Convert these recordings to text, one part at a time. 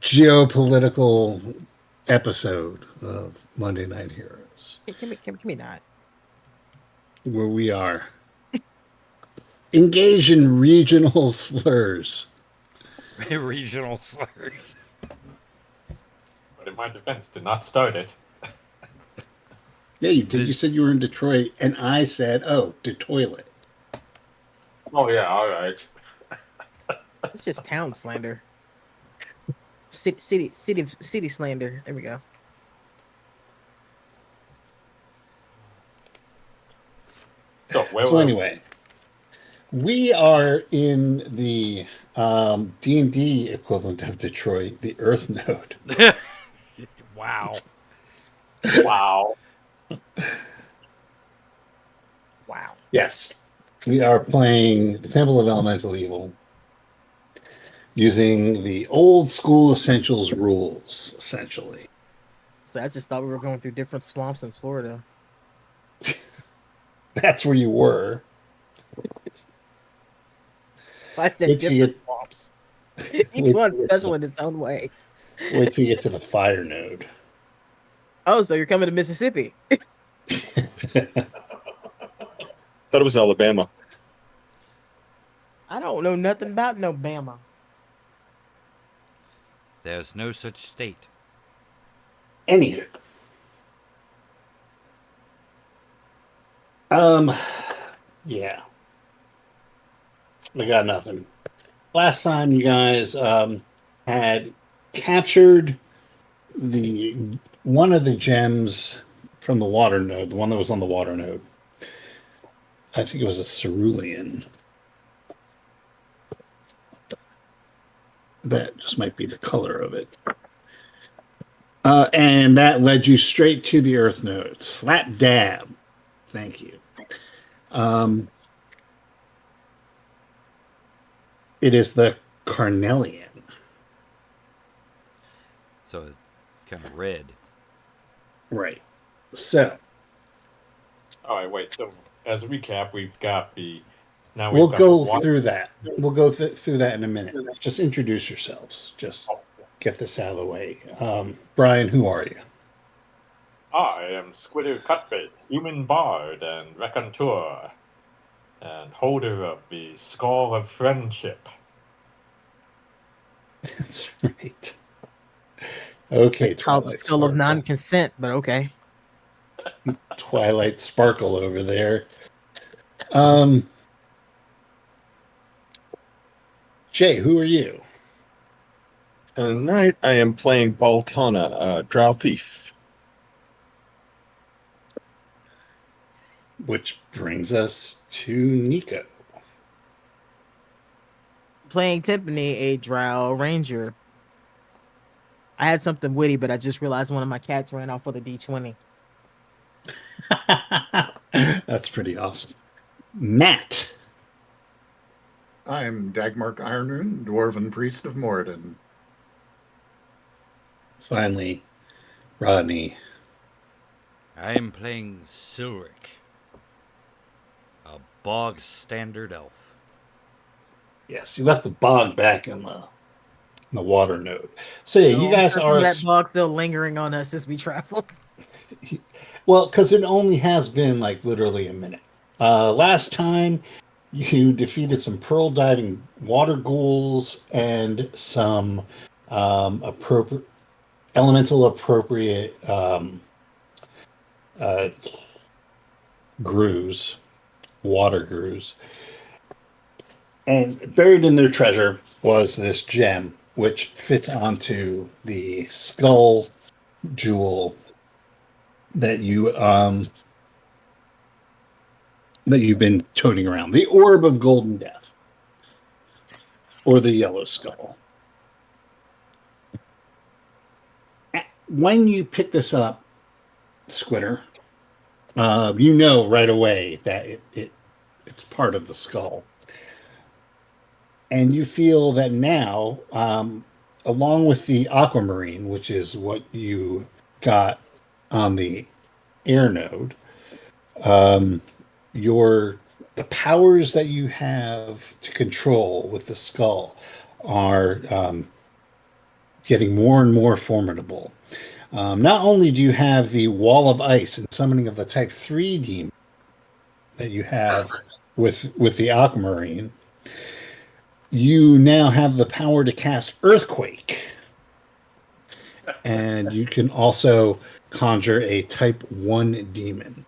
geopolitical episode of Monday Night Heroes, Give me that. where we are engaged in regional slurs. Regional slurs. But in my defense, did not start it. Yeah, you did. You said you were in Detroit, and I said, "Oh, to toilet." Oh yeah, all right. It's just town slander. City slander. There we go. So anyway, we are in the D&D equivalent of Detroit, the Earth Node. Wow. Wow. Wow. Yes, we are playing the Temple of Elemental Evil using the old school essentials rules, essentially. So I just thought we were going through different swamps in Florida. That's where you were. So I said different swamps. Each one special in its own way. Wait till you get to the fire node. Oh, so you're coming to Mississippi? Thought it was Alabama. I don't know nothing about no Bama. There's no such state. Anywho. Yeah. I got nothing. Last time you guys had captured the one of the gems from the water node, the one that was on the water node. I think it was a cerulean. That just might be the color of it. And that led you straight to the Earth node. Slap dab. Thank you. It is the carnelian. So it's kind of red. Right. So. All right, wait. So as a recap, we've got the. Now we'll go through that. We'll go through that in a minute. Just introduce yourselves. Just get this out of the way. Brian, who are you? I am Squitter Cutbait, human bard and raconteur, and holder of the Skull of Friendship. That's right. Okay. It's called the Skull of Non-Consent, but okay. Twilight Sparkle over there. Jay, who are you? Tonight I am playing Baltana, Drow Thief. Which brings us to Nico. Playing Tiffany, a Drow Ranger. I had something witty, but I just realized one of my cats ran off with a D20. That's pretty awesome. Matt. I'm Dagmark Ironrune, Dwarven Priest of Moradin. Finally, Rodney. I am playing Silric, a bog standard elf. Yes, you left the bog back in the water node. So yeah, you guys are that bog still lingering on us as we travel. Well, because it only has been like literally a minute. Last time you defeated some pearl diving water ghouls and some elemental appropriate grooves, water grooves. And buried in their treasure was this gem, which fits onto the skull jewel that you've been toting around, the Orb of Golden Death, or the Yellow Skull. When you pick this up, Squitter, you know right away that it's part of the skull. And you feel that now, along with the aquamarine, which is what you got on the air node, the powers that you have to control with the skull are getting more and more formidable. Not only do you have the Wall of Ice and summoning of the Type 3 demon that you have with the Aquamarine, you now have the power to cast Earthquake. And you can also conjure a Type 1 demon.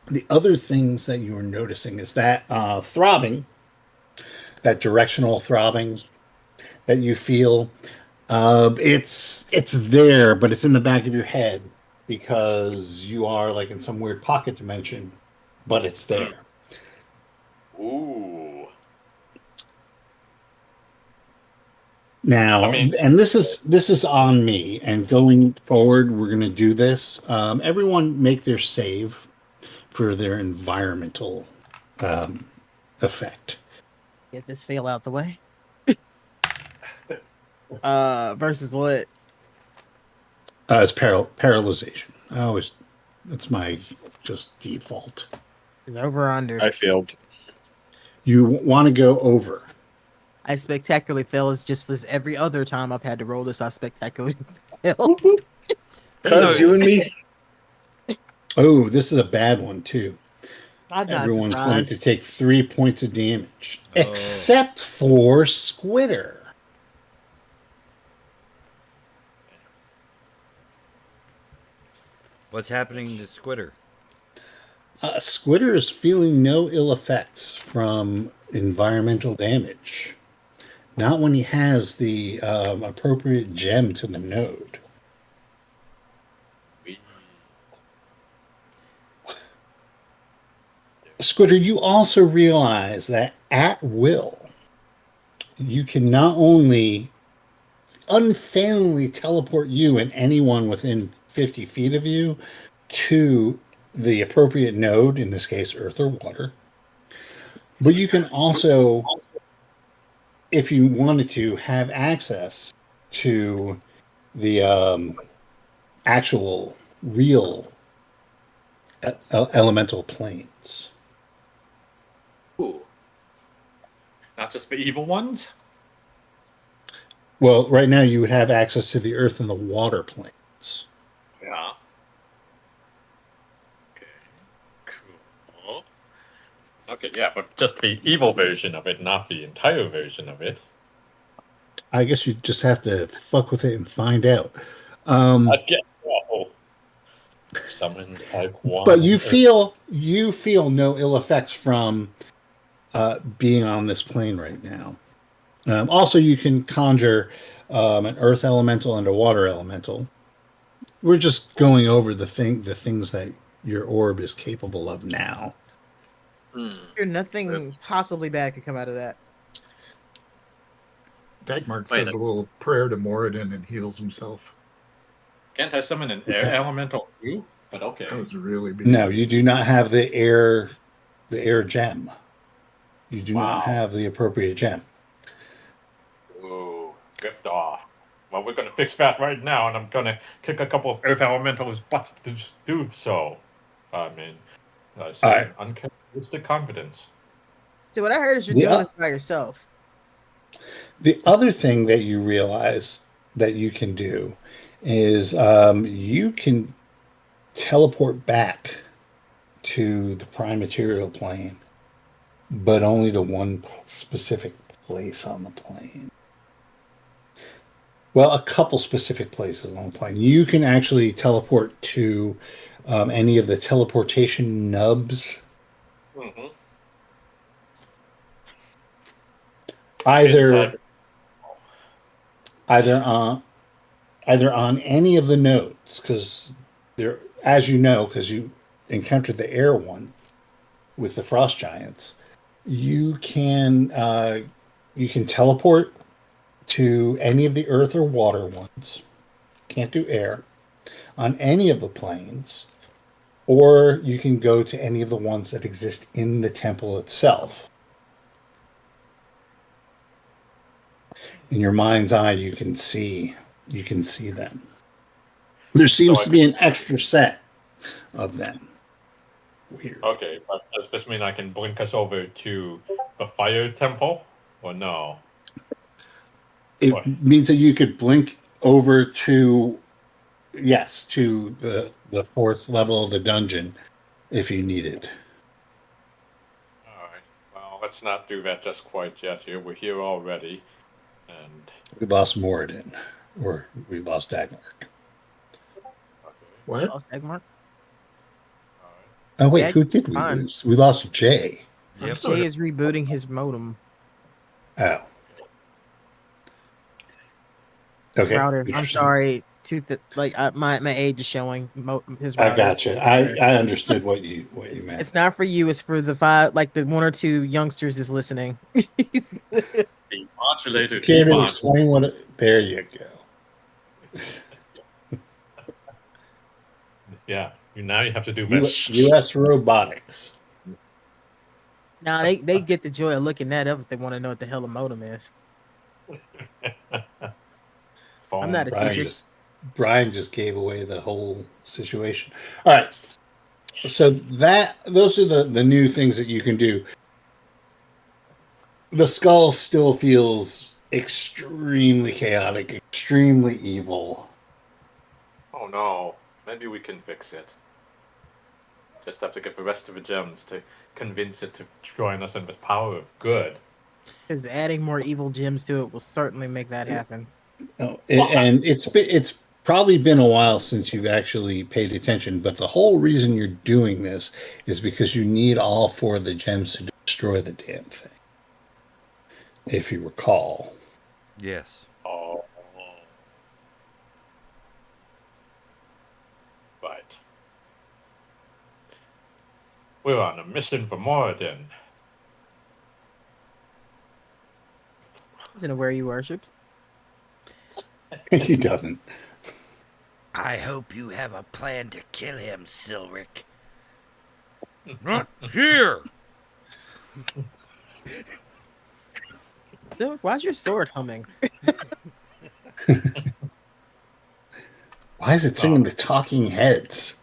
The other things that you're noticing is that throbbing, that directional throbbing that you feel, it's there, but it's in the back of your head because you are like in some weird pocket dimension, but it's there. Ooh. Now, I mean- and this is on me. And going forward, we're going to do this. Everyone make their save for their environmental effect. Get this fail out the way. Versus what? It's paralyzation. That's my just default. Is over or under? I failed. You want to go over. I spectacularly fail as just as every other time I've had to roll this. I spectacularly fail. Cause you and me. Oh, this is a bad one too. I'm not Everyone's going to surprised. take 3 points of damage, Oh. except for Squitter. What's happening to Squitter? Squitter is feeling no ill effects from environmental damage. Not when he has the appropriate gem to the node. Sweet. Squitter, you also realize that at will, you can not only unfailingly teleport you and anyone within 50 feet of you to the appropriate node, in this case, earth or water, but you can also, if you wanted to, have access to the actual real elemental planes. Ooh. Not just the evil ones? Well, right now you would have access to the earth and the water planes. Yeah. Okay. Cool. Okay, yeah, but just the evil version of it, not the entire version of it. I guess you just have to fuck with it and find out. I guess so. Summon type 1. But you feel no ill effects from being on this plane right now. Also, you can conjure an earth elemental and a water elemental. We're just going over the things that your orb is capable of now. Nothing possibly bad could come out of that. Dagmark Wait, says a little prayer to Moradin and heals himself. Can't I summon an air elemental too? But okay. That was really big. No, you do not have the air gem. You do Wow. not have the appropriate gem. Ooh, ripped off. Well, we're going to fix that right now, and I'm going to kick a couple of earth elementals' butts to do so. I mean, I see Alright. uncharacteristic confidence. So what I heard is you're Yeah. doing this by yourself. The other thing that you realize that you can do is you can teleport back to the prime material plane, but only to one specific place on the plane. Well, a couple specific places on the plane. You can actually teleport to any of the teleportation nubs, Mm-hmm. either on any of the nodes, because there, as you know, because you encountered the air one with the frost giants, you can teleport to any of the earth or water ones. Can't do air on any of the planes, or you can go to any of the ones that exist in the temple itself. In your mind's eye, you can see them. There seems So I to be an extra set of them. Weird. Okay, but does this mean I can blink us over to the fire temple? Or no? It What? means that you could blink over to the fourth level of the dungeon if you need it. All right. Well, let's not do that just quite yet. Here, we're here already, and We lost Moradin, or we lost Dagmar. okay. What? Lost Egmark. All right. Oh wait, Yeah, who did we fine. lose? We lost Jay. Yep. Jay is rebooting his modem. Oh. Okay. Router. I'm interesting. sorry. My age is showing. His router. I gotcha. I understood what you meant. It's not for you. It's for the the 1 or 2 youngsters is listening. The modulator Can't even keyboard. explain what it. There you go. Yeah. Now you have to do this. U.S. Robotics. Now they get the joy of looking that up if they want to know what the hell a modem is. I'm not a Brian teacher. Brian just gave away the whole situation. All right. So those are the new things that you can do. The skull still feels extremely chaotic, extremely evil. Oh no. Maybe we can fix it. Just have to get the rest of the gems to convince it to join us in the power of good. Because adding more evil gems to it will certainly make that happen. Oh, and it's probably been a while since you've actually paid attention, but the whole reason you're doing this is because you need all 4 of the gems to destroy the damn thing. If you recall. Yes. Oh. Right. We're on a mission for Moradin. Isn't it where you worship? He doesn't. I hope you have a plan to kill him, Silric. Not here. So why's your sword humming? Why is it singing the Talking Heads?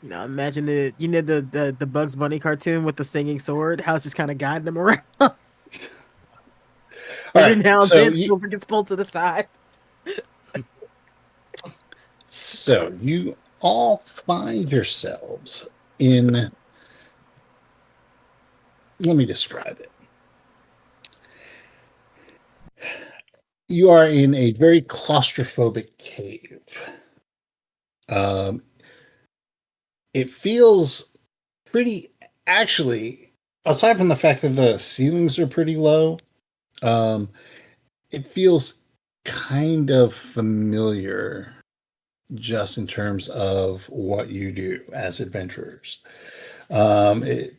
Now imagine the Bugs Bunny cartoon with the singing sword. How it's just kind of guiding them around. All Every right, now and so then, you- Silver gets pulled to the side. So you all find yourselves in. Let me describe it. You are in a very claustrophobic cave. It feels pretty. Actually, aside from the fact that the ceilings are pretty low, it feels kind of familiar just in terms of what you do as adventurers. It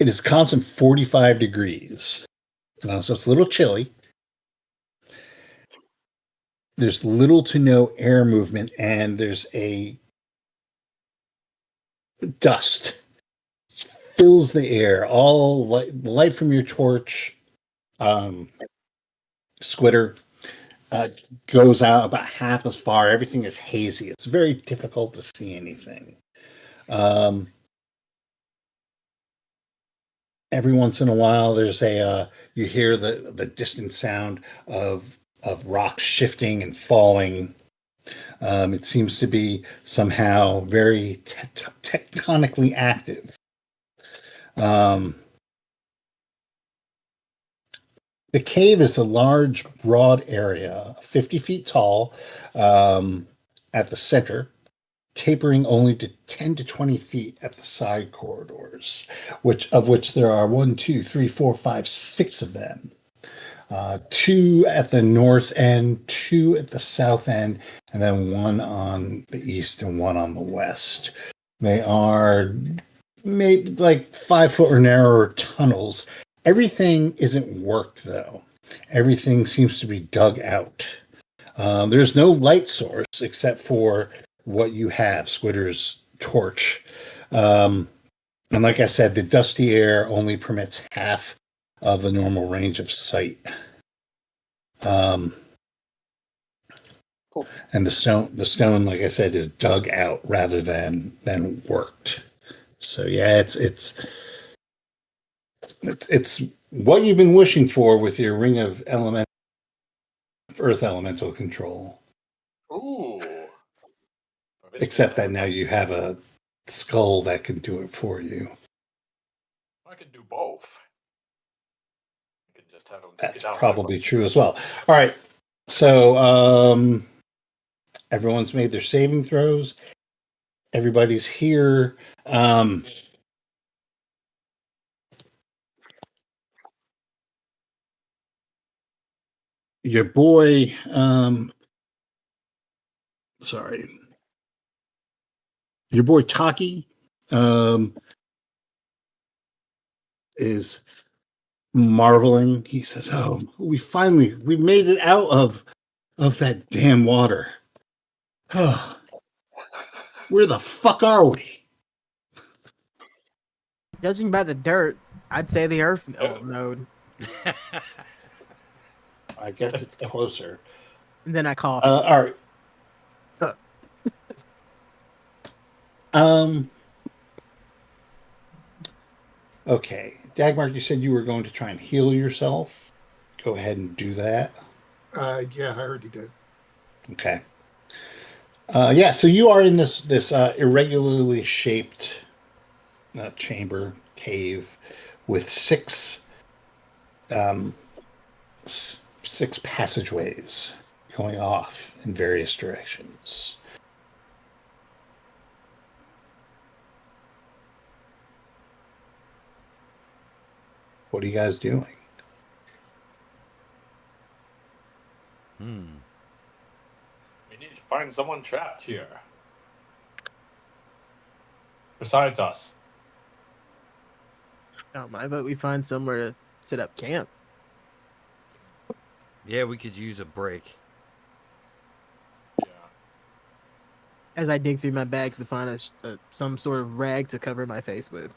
is constant 45 degrees, so it's a little chilly. There's little to no air movement, and there's a dust fills the air. All the light from your torch, Squitter, goes out about half as far. Everything is hazy. It's very difficult to see anything. Every once in a while, there's you hear the distant sound of rocks shifting and falling. It seems to be somehow very tectonically active. The cave is a large, broad area, 50 feet tall, at the center, tapering only to 10 to 20 feet at the side corridors, which there are 1, 2, 3, 4, 5, 6 of them. 2 at the north end, 2 at the south end, and then 1 on the east and 1 on the west. They are maybe like 5 foot or narrower tunnels. Everything isn't worked, though. Everything seems to be dug out. There's no light source except for what you have, Squitter's torch. And like I said, the dusty air only permits half of the normal range of sight. And the stone, like I said, is dug out rather than worked. So yeah, it's what you've been wishing for with your ring of earth elemental control. Ooh. Except that now you have a skull that can do it for you. I can do both. I can just have him That's get out probably true as well. All right. So everyone's made their saving throws. Everybody's here. Your boy, sorry. Your boy Taki is marveling. He says, "Oh, we made it out of that damn water. Where the fuck are we?" Judging by the dirt, I'd say the Earth node. I guess it's closer. And then I cough. All right. Okay. Dagmar, you said you were going to try and heal yourself. Go ahead and do that. Yeah, I already did. Okay. Yeah, so you are in this irregularly shaped chamber cave with six passageways going off in various directions. What are you guys doing? We need to find someone trapped here. Besides us. I don't mind, but we find somewhere to set up camp. Yeah, we could use a break. Yeah. As I dig through my bags to find some sort of rag to cover my face with.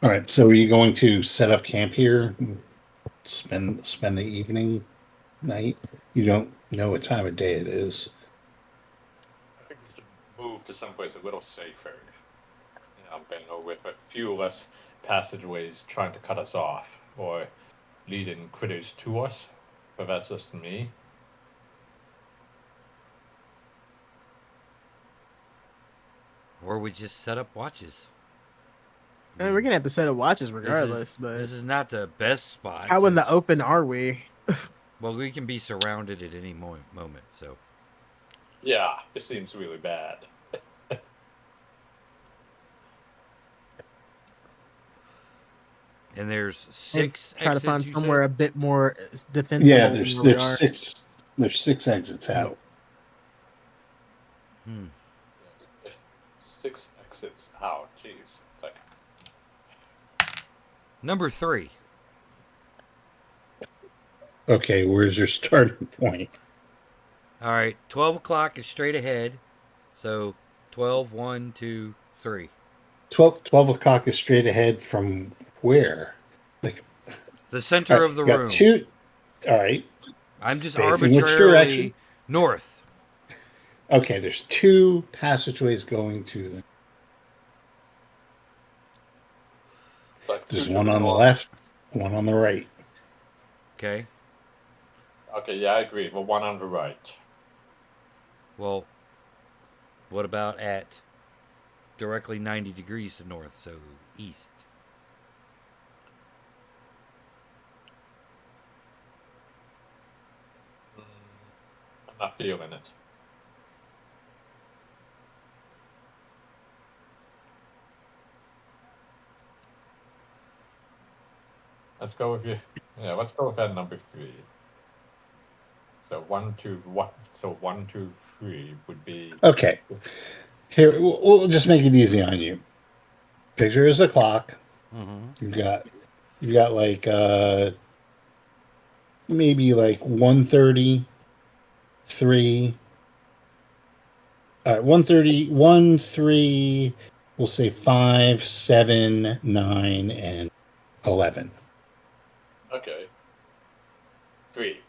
All right, so are you going to set up camp here? Spend the evening, night? You don't know what time of day it is. I think we should move to someplace a little safer. With a few less passageways trying to cut us off or leading critters to us. But that's just me. Or we just set up watches. I mean, we're gonna have to set up watches regardless, This is but not the best spot. how in the since- open are we? Well, we can be surrounded at any moment, so. Yeah, this seems really bad. And there's And six try to exits, find you somewhere said? a bit more defensible. Yeah, than there's where we are. six exits out. Hmm. 6 exits out. Jeez. It's like, Number 3. Okay, where's your starting point? All right, 12 o'clock is straight ahead. So 12, 1, 2, 3. 12 o'clock is straight ahead from where? Like The center of the you got room. two. All right. I'm just Facing which arbitrarily direction? north. Okay, there's two passageways going to them. it's like There's two one to the on the north. left, one on the right. Okay. Okay, yeah, I agree. Well, one on the right. Well, what about at directly 90 degrees to north, so east? I'm not feeling it. Let's go with you. Yeah, let's go with that number 3. So 1, 2, 1. So 1, 2, 3 would be. Okay. Here, we'll just make it easy on you. Picture is a clock. Mm-hmm. You've got like maybe like 1:30, 3. All right, 1:30, 1, 3. We'll say 5, 7, 9, and 11. Okay. 3.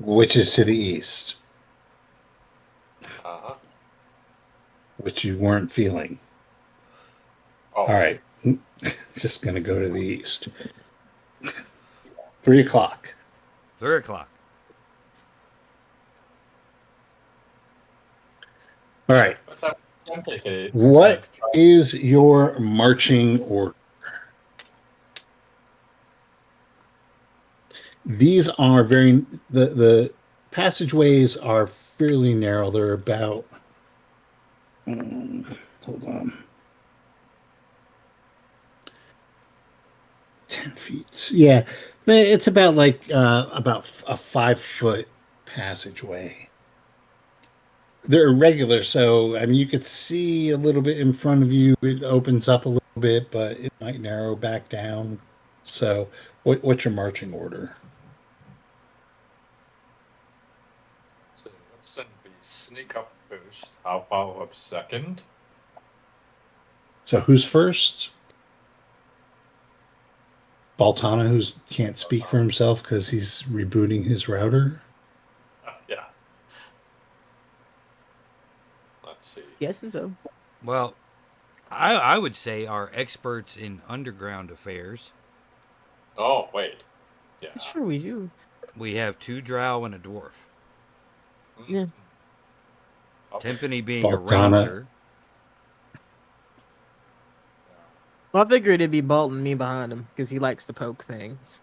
Which is to the east. Uh-huh. which you weren't feeling. Oh, All right. Just going to go to the east. 3 o'clock. 3 o'clock. All right. Let's have them take it. What is your marching order? These are the passageways are fairly narrow. They're about hold on. 10 feet. Yeah. It's about like about a 5-foot passageway. They're irregular, so I mean you could see a little bit in front of you. It opens up a little bit, but it might narrow back down. So what's your marching order? So let's send the sneak up first. I'll follow up second. So who's first? Baltana, who can't speak for himself because he's rebooting his router. Yeah. Let's see. Guessing so. Well, I would say our experts in underground affairs. Oh, wait. Yeah. It's true, we do. We have 2 drow and a dwarf. Yeah. Okay. Timpani being a Baltana. ranger. Well, I figured it'd be Bolton, me behind him, because he likes to poke things.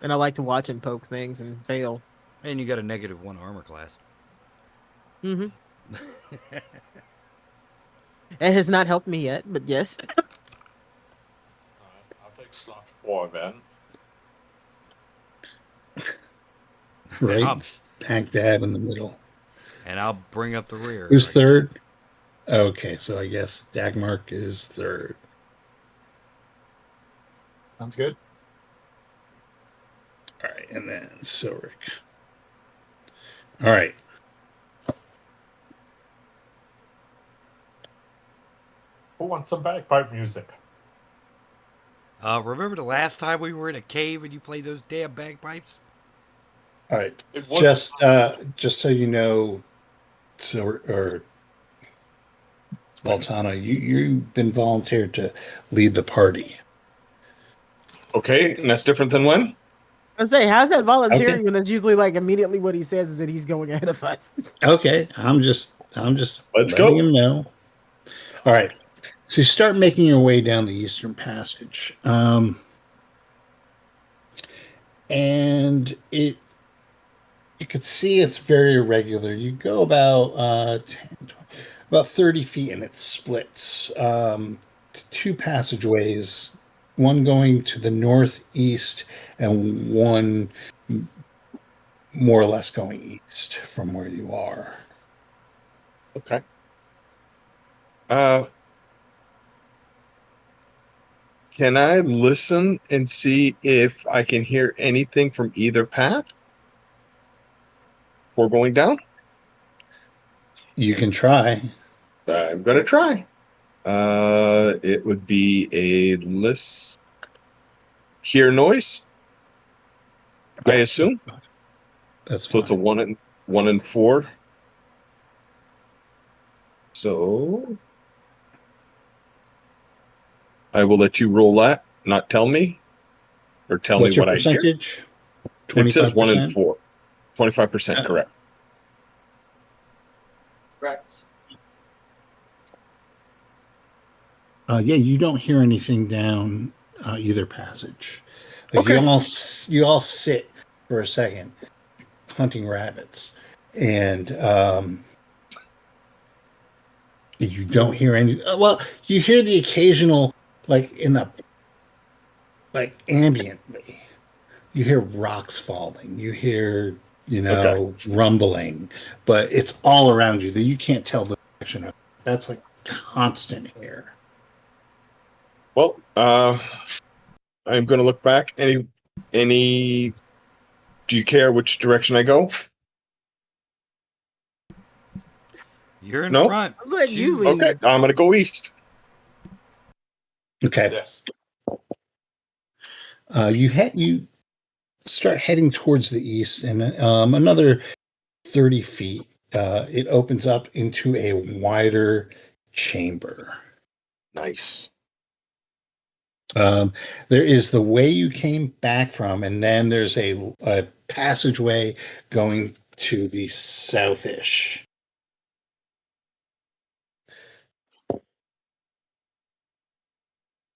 And I like to watch him poke things and fail. And you got a -1 armor class. Mm-hmm. It has not helped me yet, but yes. Alright, I'll take slot 4 then. Right, Um, smack dab in the middle. And I'll bring up the rear. Who's third? Okay, so I guess Dagmark is third. Sounds good. All right, and then Silric. All right. Who wants some bagpipe music? Remember the last time we were in a cave and you played those damn bagpipes? All right. It was Just so you know, Baltana, you've been volunteered to lead the party. Okay, and that's different than when? I say, how's that volunteering Okay. when it's usually like immediately what he says is that he's going ahead of us? Okay, I'm just Let's letting go. him know. All right. So you start making your way down the Eastern Passage. And you could see it's very irregular. You go about 30 feet and it splits. 2 passageways, one going to the northeast and one more or less going east from where you are. Okay. Can I listen and see if I can hear anything from either path before going down? You can try. I'm gonna try. It would be a list. Hear noise, I Yes. assume. That's So fine. it's a 1 and 4. So I will let you roll that, not tell me, or tell What's me your what I hear. percentage? It says 1 and 25%? 4. 25%, correct. Yeah, you don't hear anything down either passage. Like Okay. you all sit for a second hunting rabbits, and you don't hear any. Well, you hear the occasional, like ambiently, you hear rocks falling. You hear rumbling, but it's all around you that you can't tell the direction of. That's like constant here. Well, I'm going to look back. Any? Do you care which direction I go? You're in No? front. I'll let you lead. Okay, I'm going to go east. Okay. Yes. You start heading towards the east, and another 30 feet, it opens up into a wider chamber. Nice. There is the way you came back from, and then there's a passageway going to the southish.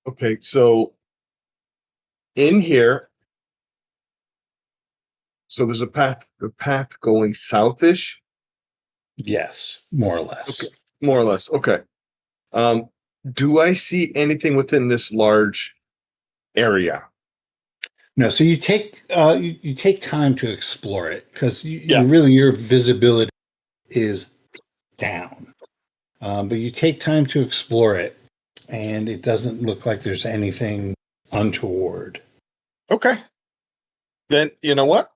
Okay, so in here, so there's the path going southish, Yes, more or less. Okay. more or less. Okay. Do I see anything within this large area? No, so you take you take time to explore it because Yeah. your visibility is down, but you take time to explore it, and it doesn't look like there's anything untoward. Okay. Then you know what?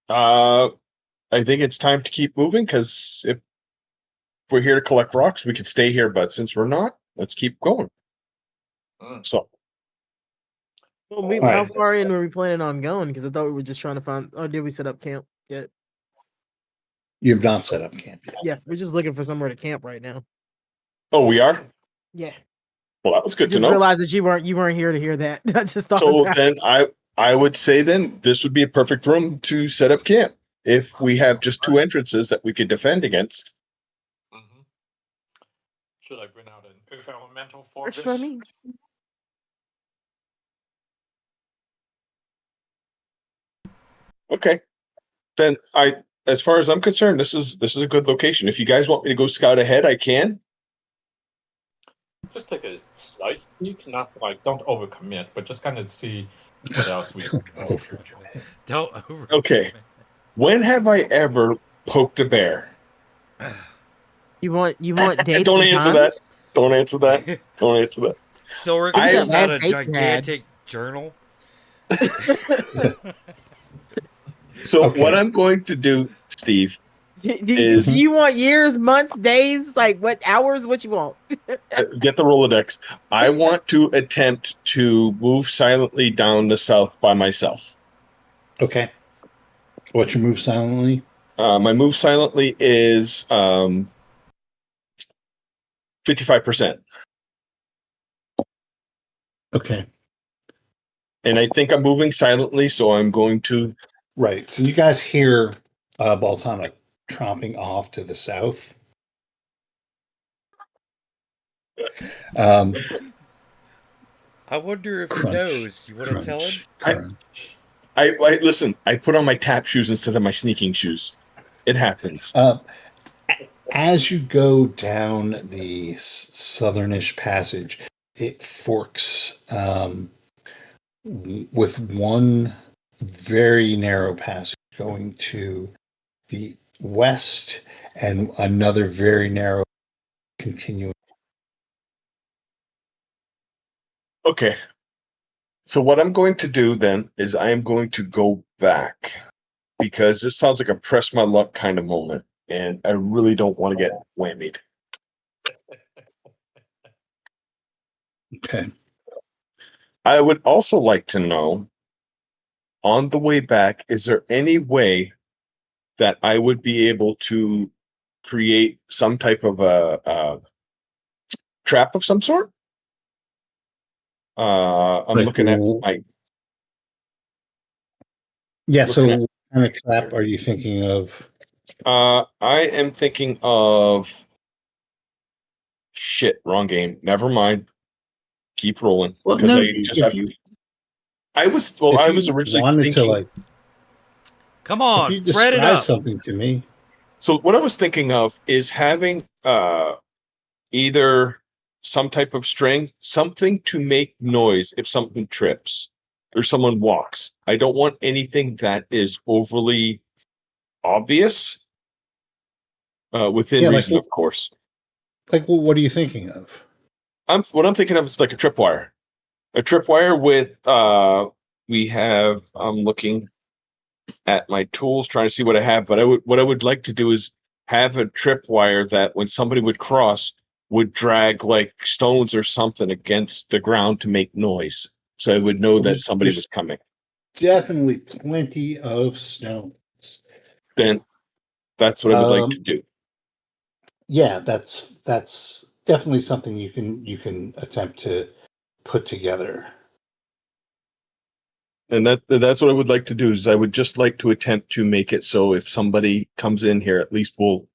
I think it's time to keep moving because if we're here to collect rocks, we could stay here. But since we're not, let's keep going. So Well, All how right. far in were we planning on going? Because I thought we were just trying to find. Oh, did we set up camp yet? You've not set up camp yet. Yeah, we're just looking for somewhere to camp right now. oh, we are. Yeah, Well, that was good to just know. realized that you weren't here to hear that. I just thought. So about then I would say then this would be a perfect room to set up camp if we have just two entrances that we could defend against. Mm-hmm. Should I bring out an earth elemental for Works this? for me. Okay. Then as far as I'm concerned, this is a good location. If you guys want me to go scout ahead, I can. Just take a slight peek, not like don't overcommit, but just kind of see what else we Don't can over- Don't over. Okay. When have I ever poked a bear? You want dates? Don't and answer times? that. Don't answer that. Don't answer that. Silric I- pulls out a Last date you had. gigantic journal. So Okay. what I'm going to do, Steve, Do Is- you want years, months, days? Like what hours? What you want? get the Rolodex. I want to attempt to move silently down the south by myself. Okay. What's your move silently? My move silently is 55%. Okay. And I think I'm moving silently, so I'm going to. Right. So you guys hear Baltana tromping off to the south. Um, I wonder if crunch, he knows. You want to tell him? crunch. I listen. I put on my tap shoes instead of my sneaking shoes. It happens. As you go down the southernish passage, it forks with one very narrow passage going to the west and another very narrow continuing. Okay. So what I'm going to do then is I am going to go back because this sounds like a press my luck kind of moment, and I really don't want to get whammied. Okay. I would also like to know, on the way back, is there any way that I would be able to create some type of a trap of some sort? I'm Like, looking at my. Yeah. So, Looking at- what kind of trap are you thinking of? I am thinking of. Shit, wrong game. Never mind. Keep rolling. Well, Because no, I just if have. you I was if I you was originally wanted thinking. to like Come if on, you thread it describe up. something to me. So what I was thinking of is having either some type of string, something to make noise if something trips or someone walks. I don't want anything that is overly obvious, within Yeah, like reason, what- of course. Like, well, what are you thinking of? What I'm thinking of is like a tripwire. A tripwire with I'm looking at my tools trying to see what I have, but what I would like to do is have a tripwire that when somebody would cross would drag like stones or something against the ground to make noise. So I would know Well, that somebody there's- was coming. Definitely plenty of stones. Then that's what I would like to do. Yeah, that's definitely something you can attempt to put together. And that's what I would like to do. Is I would just like to attempt to make it so if somebody comes in here, at least we'll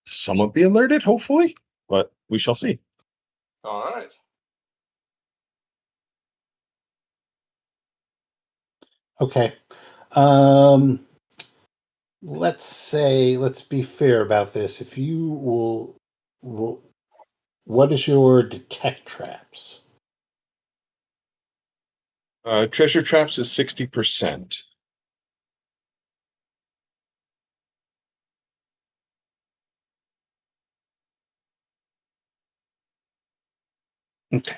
somewhat be alerted. Hopefully, but we shall see. All right. Okay. Let's be fair about this. If you will what is your detect traps? Treasure traps is 60%. Okay.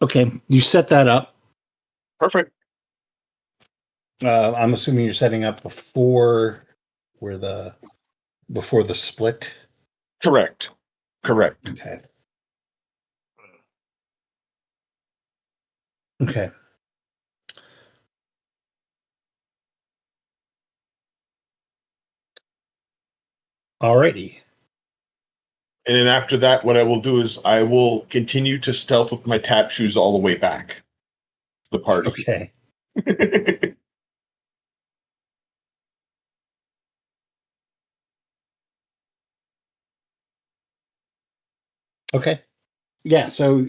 Okay, you set that up. Perfect. I'm assuming you're setting up before the split. Correct. Okay. Okay. Alrighty. And then after that, what I will do is I will continue to stealth with my tap shoes all the way back to the party. Okay. Okay. Yeah, so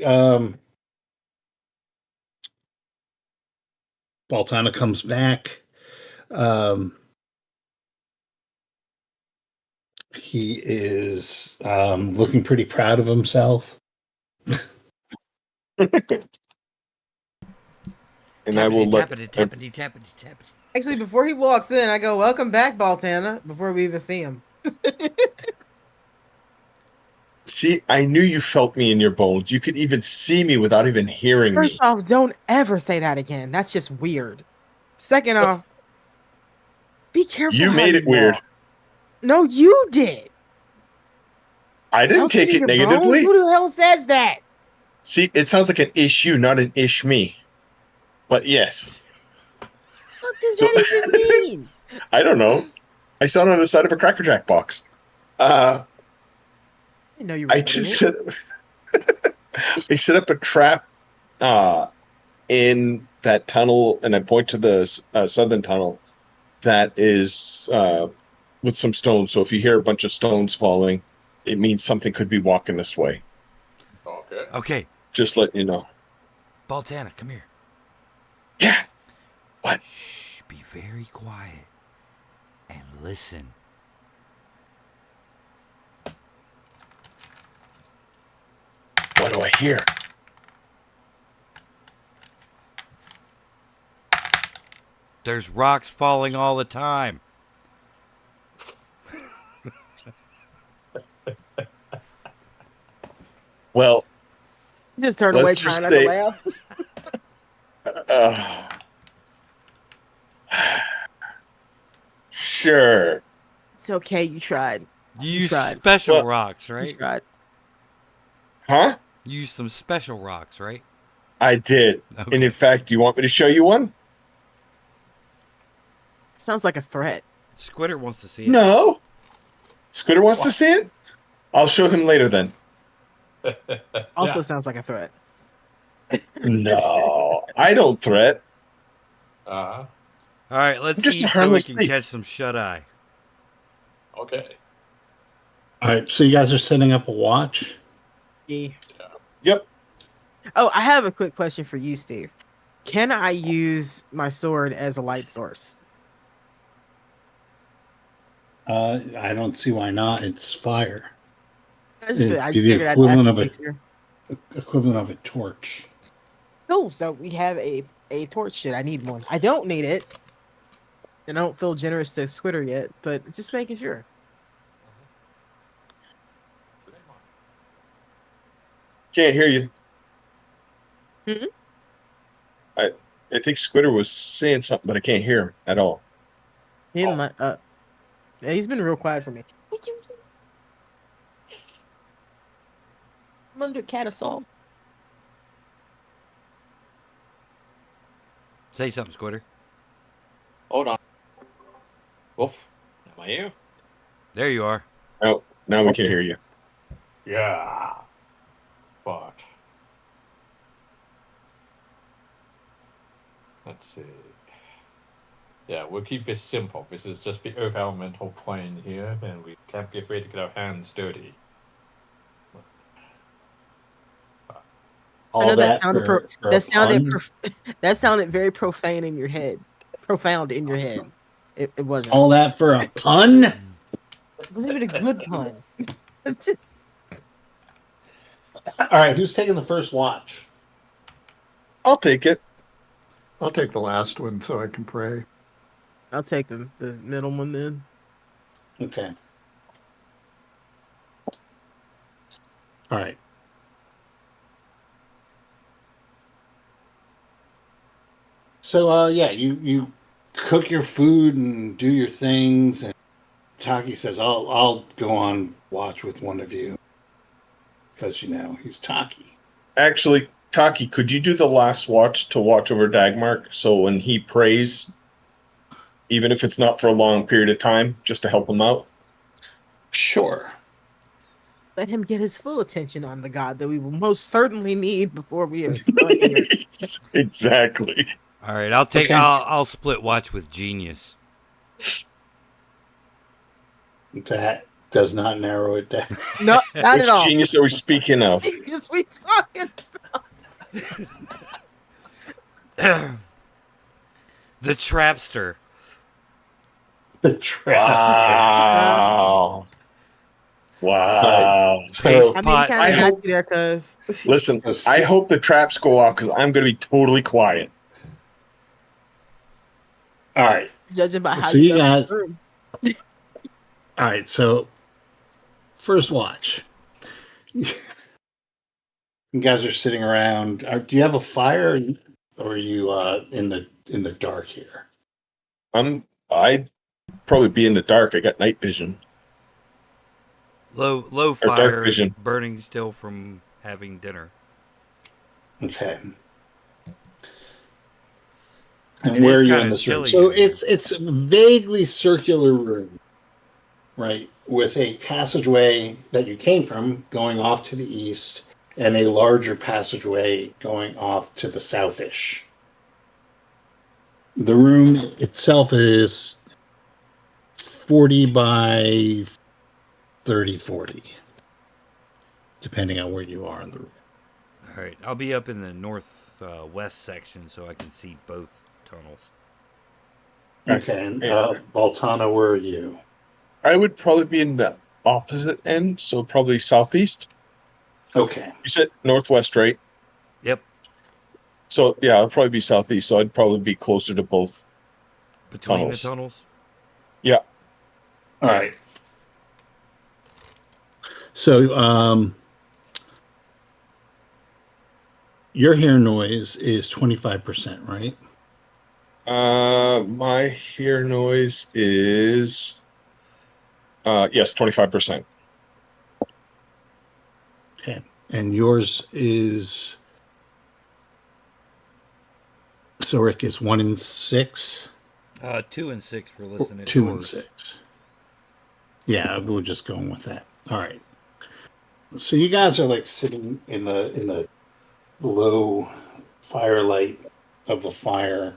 Baltana comes back. He is looking pretty proud of himself. And I will let tappity. Actually, before he walks in, I go, "Welcome back, Baltana," before we even see him. see. I knew you felt me in your bones. You could even see me without even hearing First me. off, don't ever say that again. That's just weird. Second off, be careful. You how made it weird. walk. No, you did. I didn't Felt take in it your negatively. bones? Who the hell says that? See, it sounds like an issue, not an ish me. But yes. What does So- that even mean? I don't know. I saw it on the side of a Cracker Jack box. I didn't know you were I doing just it. I set up a trap in that tunnel, and I point to the southern tunnel that is with some stones. So if you hear a bunch of stones falling, it means something could be walking this way. Okay. Okay, Just letting you know. Baltana, come here. Yeah. What? Shh, be very quiet and listen. What do I hear? There's rocks falling all the time. Well, He just turned let's away, just trying not to say- laugh. Sure. It's okay. You tried. You You use tried. special Well- rocks, You right? tried. Huh? You use some special rocks, right? I did. Okay. And in fact, do you want me to show you one? Sounds like a threat. Squitter wants to see it. No. Scooter wants to see it? I'll show him later then. Also Yeah. sounds like a threat. No, I don't threat. Uh-huh. All right, let's I'm just a eat so we harmless can thief. catch some shut-eye. Okay. All right, so you guys are setting up a watch. Yeah. Yep. Oh, I have a quick question for you, Steve. Can I use my sword as a light source? I don't see why not. It's fire, I just It'd be the figured I'd equivalent ask of to a- make sure. equivalent of a torch. Cool. So we have a torch. Shit, I need one. I don't need it. And I don't feel generous to Squitter yet, but just making sure. Can't hear you. Mhm. I think Squitter was saying something, but I can't hear him at all. He didn't yeah, he's been real quiet for me. I'm under cat assault. Say something, Squitter. Hold on. Wolf, am I you? There you are. Oh, now we can hear you. Yeah. But let's see. Yeah, we'll keep this simple. This is just the Earth elemental plane here, and we can't be afraid to get our hands dirty. All I know that that sounded for a that sounded pun? that sounded very profane in your head. Profound in your head. It wasn't. All that for a pun? It wasn't even a good pun. It's just- All right, who's taking the first watch? I'll take it. I'll take the last one so I can pray. I'll take the middle one then. Okay. All right. So yeah, you cook your food and do your things, and Taki says, I'll go on watch with one of you. Because he's Taki. Actually, Taki, could you do the last watch to watch over Dagmark so when he prays, even if it's not for a long period of time, just to help him out? Sure. Let him get his full attention on the god that we will most certainly need before we are done here. Exactly. All right, I'll take. Okay. I'll split watch with Genius. That does not narrow it down. No, not Which at all. genius are we speaking of? Just we talking. The Trapster. The trap. Wow. Wow. So, I mean, Pot. kind I of got hope- you there, cuz. Listen, So- I hope the traps go off because I'm going to be totally quiet. all right. Judging by how So you left guys- the room. All right. So, first watch. You guys are sitting around. Do you have a fire, or are you in the dark here? I'd probably be in the dark. I got night vision. Low dark fire, vision. burning still from having dinner. Okay. It And where are is you kinda in this room? chilly So in here. it's a vaguely circular room, right? With a passageway that you came from going off to the east, and a larger passageway going off to the southish. The room itself is 40 by 30, 40, depending on where you are in the room. All right, I'll be up in the northwest section so I can see both tunnels. Okay, and Yeah. Baltana, where are you? I would probably be in the opposite end, so probably southeast. Okay. You said northwest, right? Yep, So yeah, I'll probably be southeast. So I'd probably be closer to both. between Tunnels. the tunnels. All right. So, your hair noise is 25%, right? My hear noise is yes, 25%. Okay. And yours is, so Rick is 1 in 6, 2 and 6 for listening. 2 and 6. Yeah, we're just going with that. All right. So you guys are like sitting in the low firelight of the fire.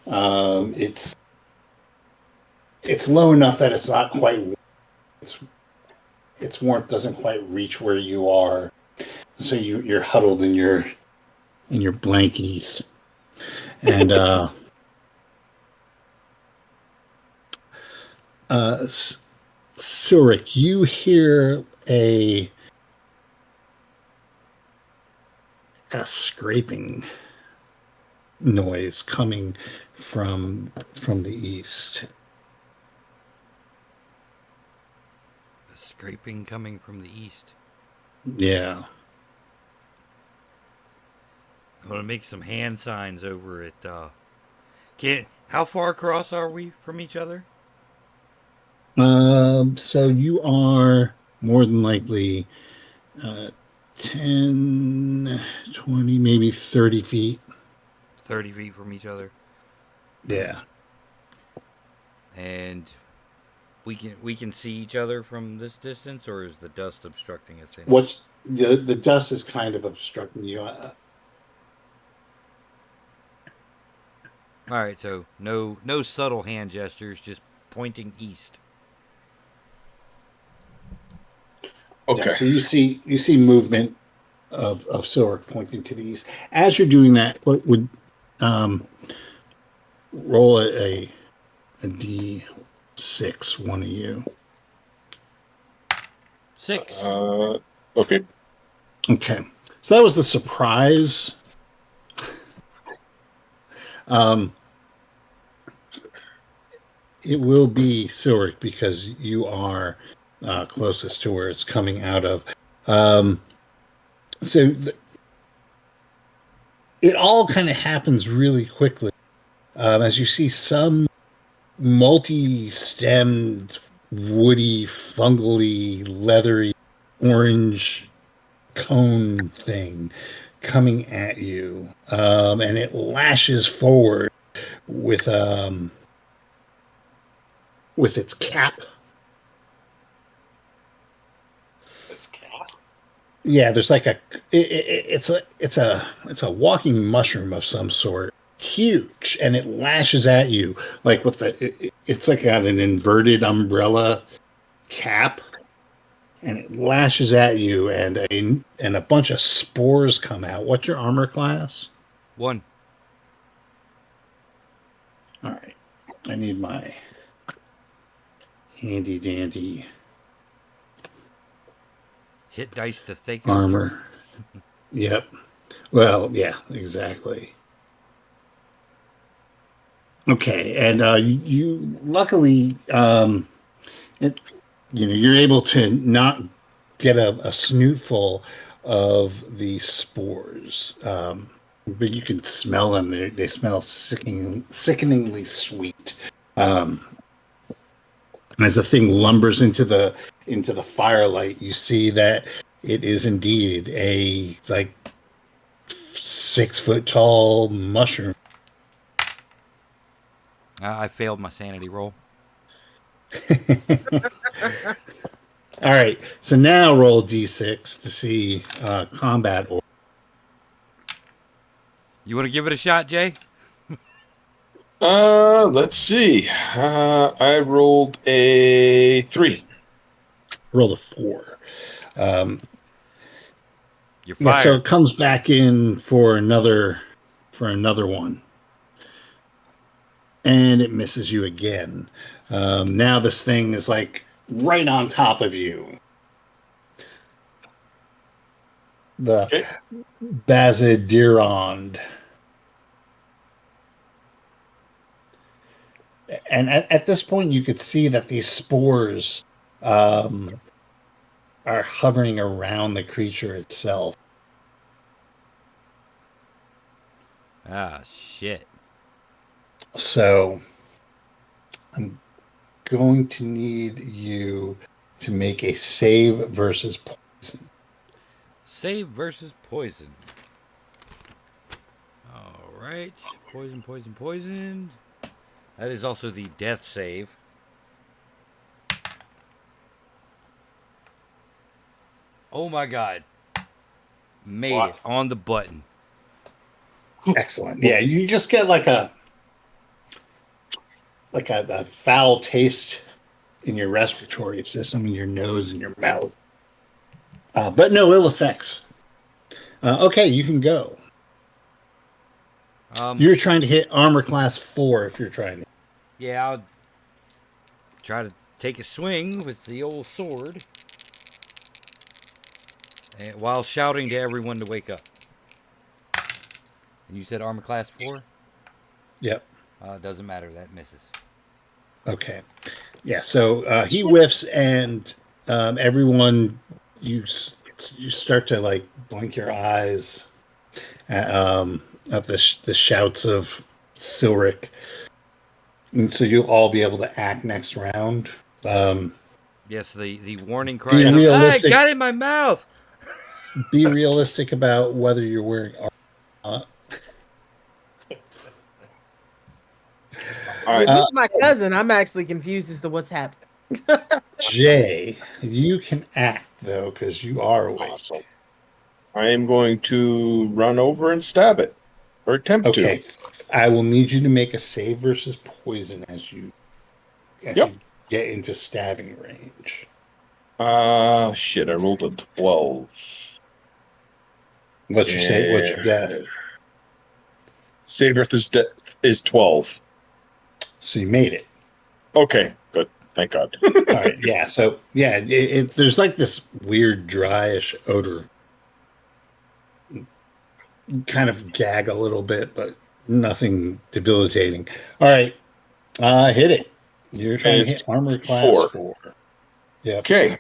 It's low enough that it's not quite. Its warmth doesn't quite reach where you are, so you're huddled in your blankies, and Surik, you hear a scraping noise coming from the east. A scraping coming from the east. Yeah. I'm gonna make some hand signs over it. How far across are we from each other? So you are more than likely 10, 20, maybe 30 feet. 30 feet from each other. Yeah. And We can see each other from this distance, or is the dust obstructing us? What's the dust is kind of obstructing you. All right, so no subtle hand gestures, just pointing east. Okay. Yeah, so you see movement of Silric pointing to the east. As you're doing that, what would roll a D6, one of you. 6. Okay. Okay. So that was the surprise. It will be Silric because you are closest to where it's coming out of. It all kind of happens really quickly. As you see some multi-stemmed, woody, fungally, leathery, orange cone thing coming at you, and it lashes forward with its cap. It's cat. Yeah, there's like it's a walking mushroom of some sort, huge, and it lashes at you like with it's like got an inverted umbrella cap, and it lashes at you, and a bunch of spores come out. What's your armor class? 1. All right, I need my handy dandy Hit dice to think armor. Yep. Well, yeah, exactly. Okay, and you luckily, you're able to not get a snootful of the spores, but you can smell them. They smell sickeningly sweet. As the thing lumbers into the firelight, you see that it is indeed a 6 foot tall mushroom. I failed my sanity roll. All right, so now roll d6 to see combat order. You want to give it a shot, Jay? Let's see. I rolled a 3. Roll a 4. You're Yeah, fired. so it comes back in for another one, and it misses you again. Now this thing is like right on top of you. The Okay. Bazidirond. And at this point, you could see that these spores are hovering around the creature itself. Ah, shit. So I'm going to need you to make a save versus poison. Save versus poison. All right. Poison, poison, poison. That is also the death save. Oh my god. Made What? it on the button. Excellent. Yeah, you just get like a foul taste in your respiratory system, in your nose and your mouth. But no ill effects. Okay, you can go. You're trying to hit armor class 4 if you're trying to. Yeah, I'll try to take a swing with the old sword. And while shouting to everyone to wake up. And you said armor class 4? Yep. Doesn't matter. That misses. Okay. Yeah, so he whiffs, and everyone, you start to like blink your eyes at the shouts of Silric. And so you'll all be able to act next round. Yes, the warning cry. Be realistic. I got it in my mouth. Be realistic about whether you're wearing armor or not. All right. With my cousin, I'm actually confused as to what's happening. Jay, you can act though, because you are awake. Awesome. I am going to run over and stab it, or attempt Okay, to. I will need you to make a save versus poison as you Yep. get into stabbing range. Shit, I rolled a 12. What's your save? What's your death? Save is 12. So you made it. Okay, good. Thank God. All right, yeah. So yeah, there's like this weird dryish odor. You kind of gag a little bit, but nothing debilitating. All right, hit it. You're trying to hit armor class 4. Yeah. Okay.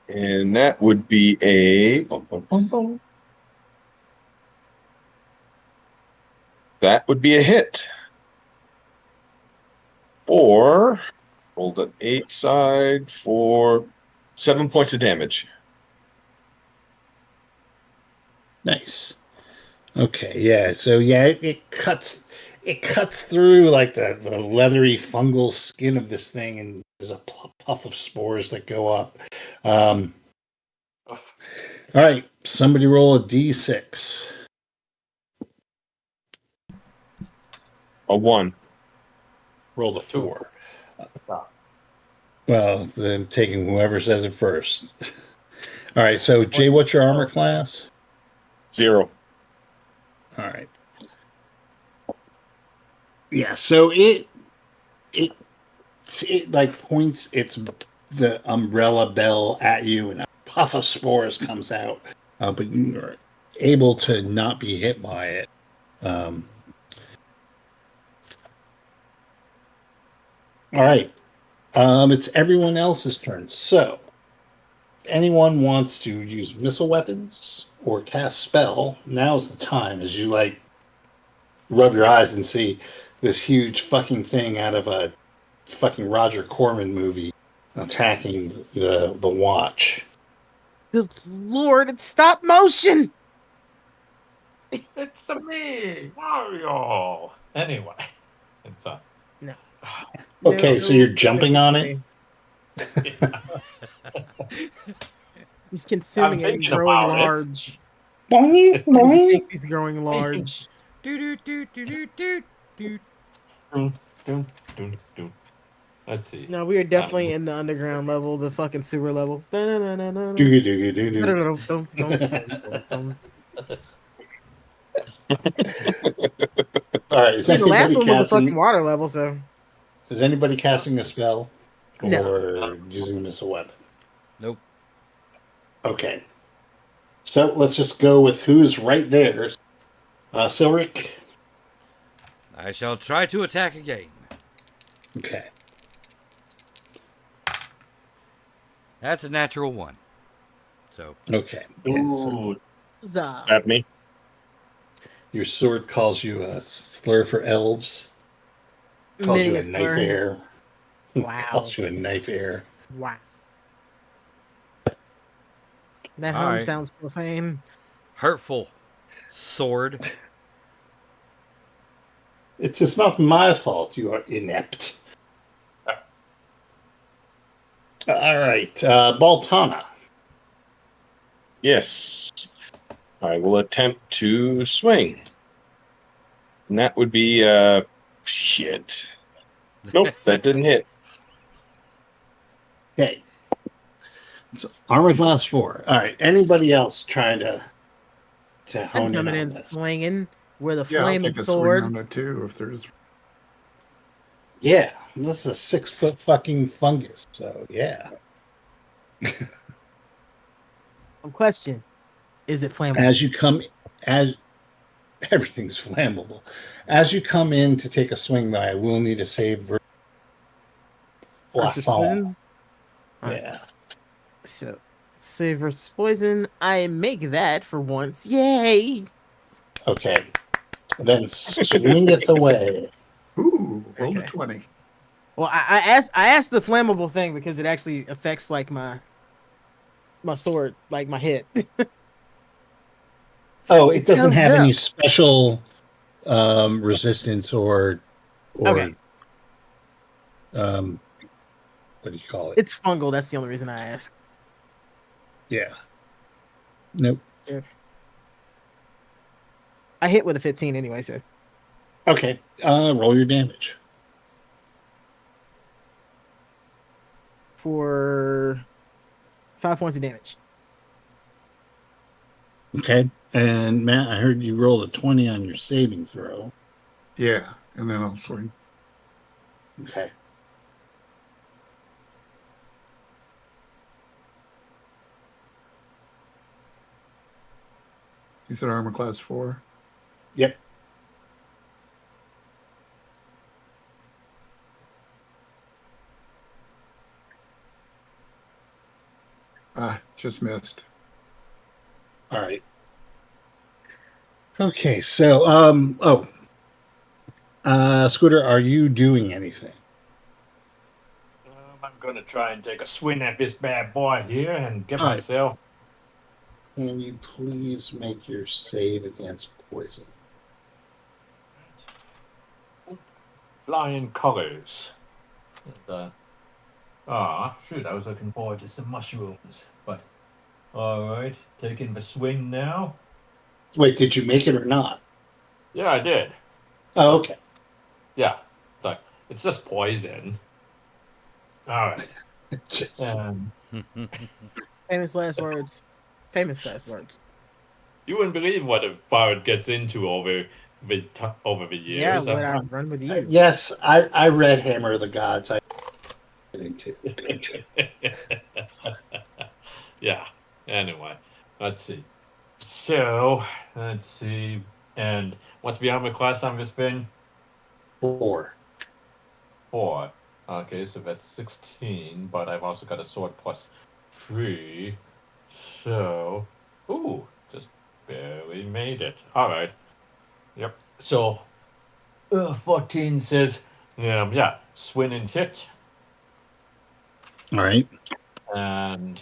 And that would be a... That would be a hit. Or rolled an 8 side for 7 points of damage. Nice. Okay, yeah. So yeah, it cuts through like the leathery fungal skin of this thing, and there's a puff of spores that go up. All right, somebody roll a d6. A 1. Roll a 4. Well, then taking whoever says it first. All right, so Jay, what's your armor class? 0. All right. Yeah, so it like points the umbrella bell at you, and a puff of spores comes out, but you're able to not be hit by it. All right. It's everyone else's turn. So, if anyone wants to use missile weapons or cast spell, now's the time. As you like rub your eyes and see this huge fucking thing out of a fucking Roger Corman movie attacking the watch. Good lord, it's stop motion. It's me, Mario. Anyway, it's No. Okay, so you're jumping on it? He's consuming it and thinking growing about it. large. Boing, boing. He's growing large. Do do do do do do. Dun, dun, dun. Let's see. No, we are definitely in the underground level, the fucking sewer level. Doo-doo-doo-doo-doo. All right, is See, the last anybody one was a fucking casting? water level, so Is anybody casting a spell or No. using a missile weapon? Nope. Okay, so let's just go with who's right there. Silric. I shall try to attack again. Okay. That's a natural 1. So Okay. Yeah, so Ooh, Zah. Stab me. your sword calls you a slur for elves. Calls you a Mini knife slur. air. Wow. Calls you a knife air. Wow. That All hum right. sounds profane. hurtful sword. It is not my fault you are inept. All right, Baltana. Yes. I will attempt to swing. And that would be shit. Nope, that didn't hit. Okay. So armor class 4. All right. Anybody else trying to I'm hone in coming on in this? slinging with a Yeah, I'll flaming take a swing sword. on that too if there's. Yeah, this is a 6-foot fucking fungus. So yeah. Question: is it flammable? As everything's flammable. As you come in to take a swing, though, I will need a save Versus Poisson. poison? Alright. Yeah. So, save versus poison. I make that for once. Yay! Okay. Then swingeth away. Ooh, roll a Okay. 20. Well, I asked the flammable thing because it actually affects like my sword, like my hit. Oh, it doesn't How's have that? any special resistance or Okay. What do you call it? It's fungal. That's the only reason I ask. Yeah. Nope. So, I hit with a 15 anyway, so Okay. Roll your damage. for 5 points of damage. Okay. And Matt, I heard you rolled a 20 on your saving throw. Yeah, and then I'll swing. Okay. You said armor class 4. Yep. Ah, just missed. All right. Okay. So, Scooter, are you doing anything? I'm going to try and take a swing at this bad boy here and get All right. myself. Can you please make your save against poison? Flying colors. And, shoot, I was looking forward to some mushrooms. But, alright, taking the swing now. Wait, did you make it or not? Yeah, I did. Oh, okay. Yeah, it's just poison. Alright. Just- Famous last words. Famous last words. You wouldn't believe what a bard gets into over the years. Yeah, would I I'm- run with you? yes, I read Hammer of the Gods. I into. Yeah. Anyway, let's see. So, let's see. And what's the armor class on this thing? 4. 4. Okay, so that's 16, but I've also got a sword plus 3. So, ooh, just barely made it. Alright. Yep. So, 14 says, swing and hit. All right. And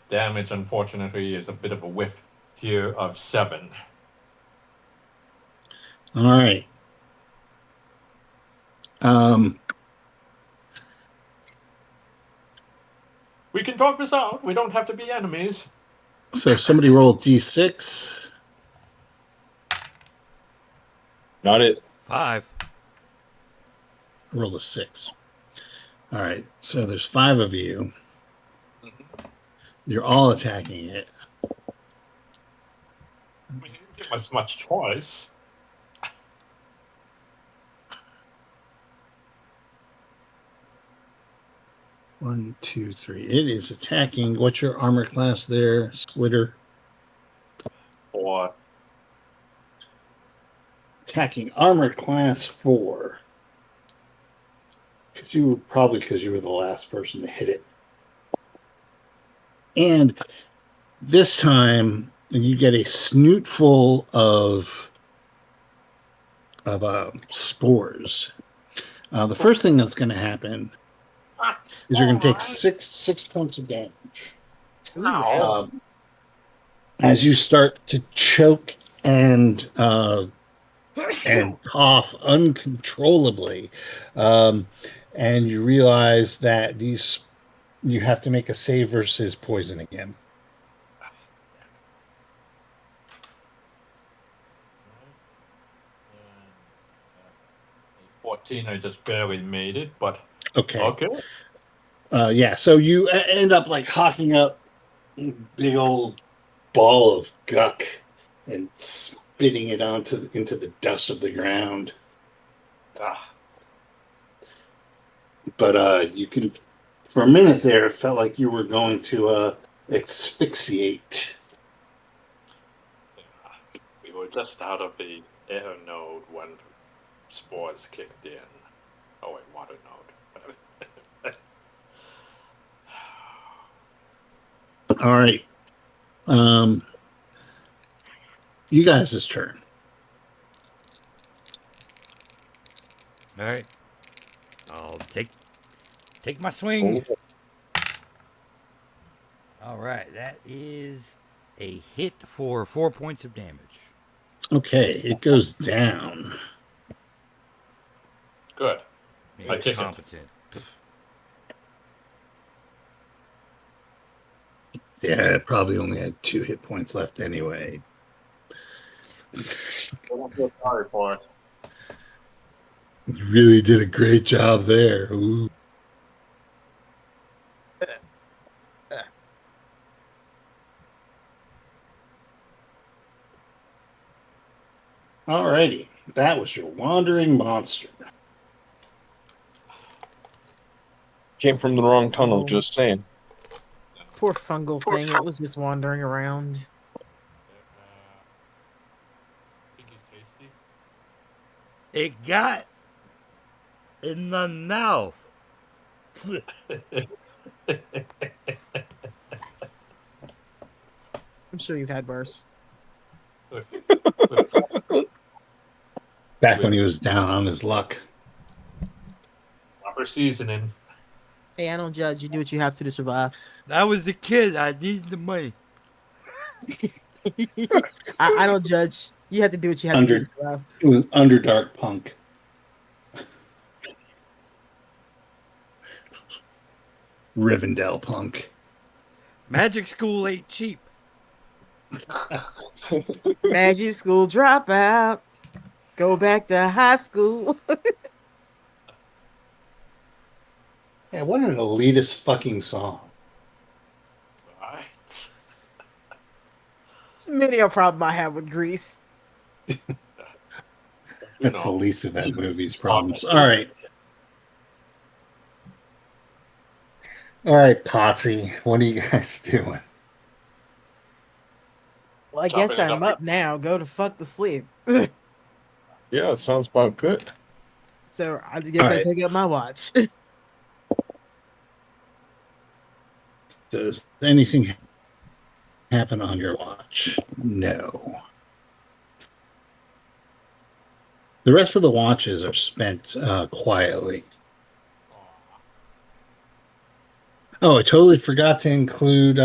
damage, unfortunately, is a bit of a whiff here of 7. All right. We can talk this out. We don't have to be enemies. So somebody roll D6. Not it. 5. Roll a 6. All right. So there's 5 of you. You're all attacking it. I mean, you didn't give us much choice. One, two, three. It is attacking. What's your armor class there, Squitter? Or Attacking armor class 4. Because you were the last person to hit it. And this time you get a snoot full of spores. The first thing that's going to happen is you're going to take six points of damage. As you start to choke and cough uncontrollably, and you realize that you have to make a save versus poison again. 14, I just barely made it, but Okay. okay. Yeah. So you end up like hawking up a big old ball of guck and spitting it into the dust of the ground. Ah, But you could, for a minute there, it felt like you were going to asphyxiate. we were just out of the air node when spores kicked in. Oh, wait, water node. All right. You guys' turn. All right. I'll take my swing. All right. That is a hit for 4 points of damage. Okay, it goes down. Good. I He's kick it. competent. Yeah, it probably only had 2 hit points left anyway. I don't feel sorry for it. You really did a great job there. Ooh. Alrighty, that was your wandering monster. Came from the wrong tunnel, Oh. just saying. Poor fungal thing. It was just wandering around. Think he's tasty? It got in the mouth. I'm sure you've had worse. Back when he was down on his luck. Proper seasoning. Hey, I don't judge. You do what you have to survive. I was a kid. I needed the money. I don't judge. You have to do what you have to do to survive. It was Underdark Punk. Rivendell Punk. Magic school ain't cheap. Magic school dropout. Go back to high school. Yeah, what an elitist fucking song. Right. It's many a problem I have with Grease. You That's the know. least of that movie's problems. All right. All right, Potsy. What are you guys doing? Well, I Chopping guess it I'm up. up now. Go to fuck to sleep. Yeah, it sounds about good. So I guess I Alright. take up my watch. Does anything happen on your watch? No. The rest of the watches are spent quietly. Oh, I totally forgot to include.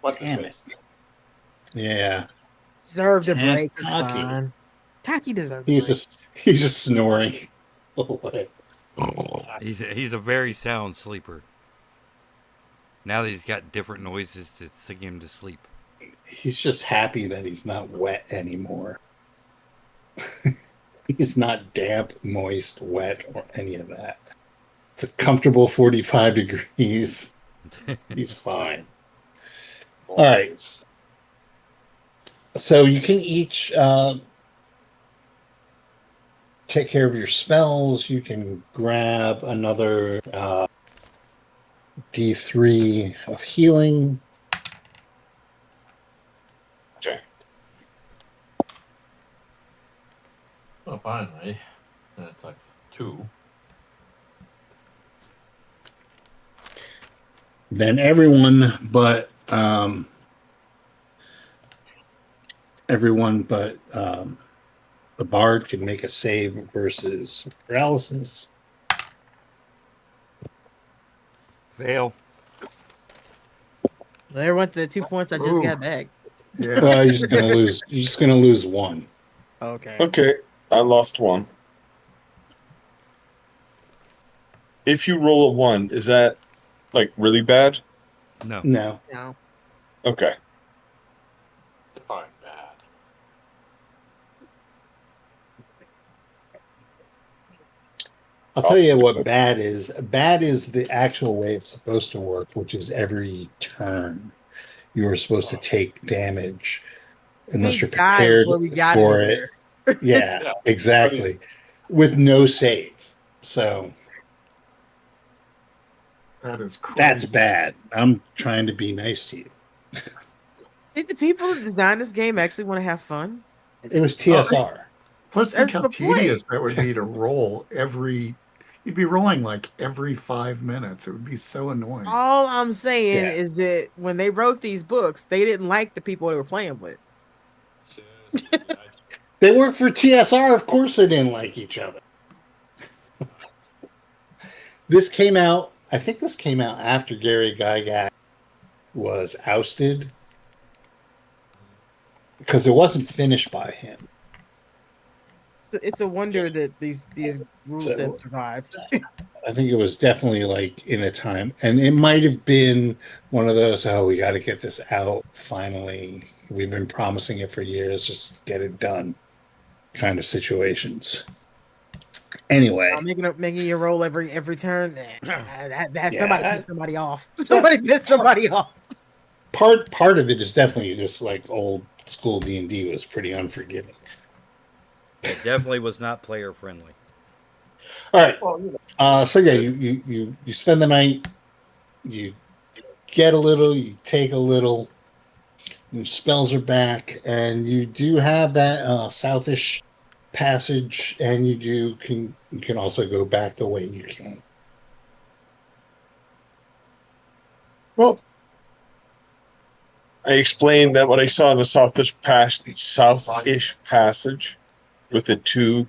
What's Damn this? Yeah, Deserved a break. It's Taki. fine. Taki deserved a he's break. just snoring away. He's a very sound sleeper. Now that he's got different noises to sing him to sleep. He's just happy that he's not wet anymore. He's not damp, moist, wet, or any of that. It's a comfortable 45 degrees. He's fine. All right. So you can each take care of your spells. You can grab another D3 of healing. Okay. Oh, finally. That's like 2. Then everyone but the bard can make a save versus paralysis. Fail. There went the 2 points I just Ooh. got back. Yeah. Well, you're just gonna lose. You're just gonna lose 1. Okay. Okay, I lost 1. If you roll a 1, is that like really bad? No. No. No. Okay. Define bad. I'll tell you what bad is. Bad is the actual way it's supposed to work, which is every turn you're supposed to take damage unless We you're died prepared before we got for anywhere. it. Yeah, Yeah. exactly. With no save. So That is crazy. that's bad. I'm trying to be nice to you. Did the people who designed this game actually want to have fun? It was TSR. Plus, think That's how the point. tedious that would be to roll every. You'd be rolling like every 5 minutes. It would be so annoying. All I'm saying Yeah. is that when they wrote these books, they didn't like the people they were playing with. Seriously, They work for TSR. Of course they didn't like each other. This came out, I think this came out after Gary Gygax was ousted. Because it wasn't finished by him. It's a wonder that these rules So- have survived. I think it was definitely like in a time, and it might have been one of those, oh, we got to get this out finally. We've been promising it for years, just get it done kind of situations. Anyway, Making you roll every turn. Somebody yeah, pissed somebody off. Somebody pissed somebody off. part of it is definitely this like old school D&D was pretty unforgiving. It definitely was not player friendly. All right. Well, you So yeah, you spend the night, you get a little, you take a little, your spells are back, and you do have that southish passage, and you can also go back the way you came. Well, I explained that what I saw in the southish passage with the two